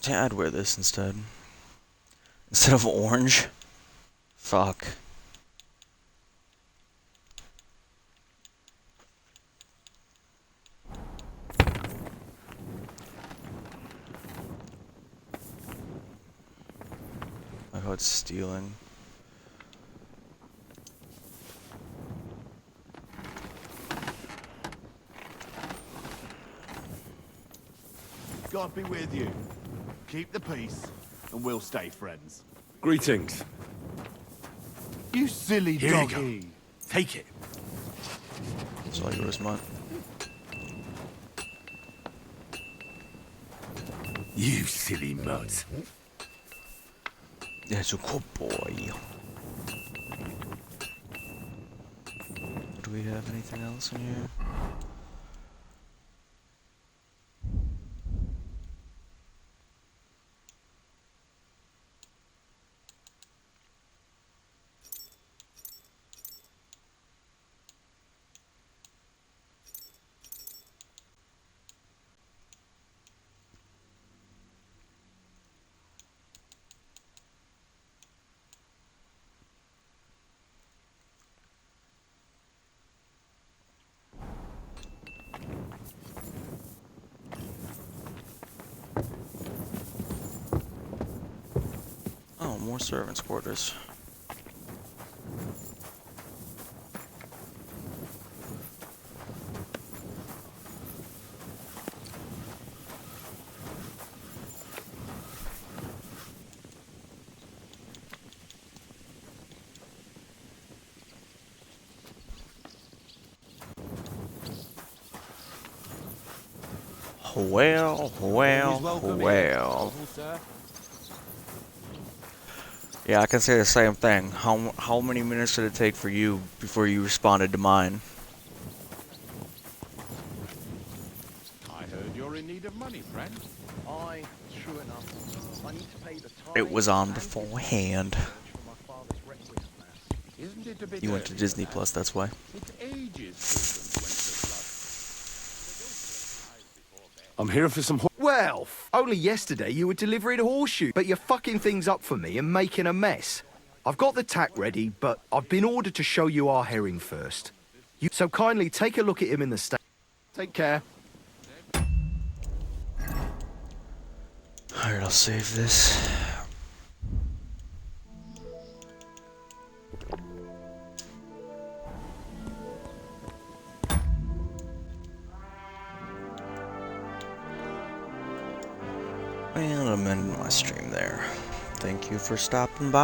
S1: Yeah, I'd wear this instead. Instead of orange. Fuck. I how it's stealing.
S21: God be with you. Keep the peace, and we'll stay friends.
S20: Greetings.
S21: You silly
S17: Here you
S21: doggy.
S17: go. Take it.
S1: It's all yours, Mutt.
S17: You silly mutt.
S1: Yeah, it's a good boy. Do we have anything else in here? more servants' quarters. Well. Yeah, I can say the same thing. How many minutes did it take for you before you responded to mine?
S7: I heard you're in need of money, friend.
S5: Aye, true enough. I need to pay the
S1: It was on
S5: tithes and
S1: beforehand.
S5: for my father's requiem mass.
S7: Isn't it a bit
S1: You went to
S7: early
S1: Disney
S7: for
S1: Plus,
S7: that?
S1: that's why.
S7: It's ages since the winter
S20: I'm here for some.
S22: Well, only yesterday you were delivering a horseshoe, but you're fucking things up for me and making a mess. I've got the tack ready, but I've been ordered to show you our herring first. So kindly take a look at him in the sta. Take care.
S1: Alright, I'll save this. And I'm ending my stream there. Thank you for stopping by.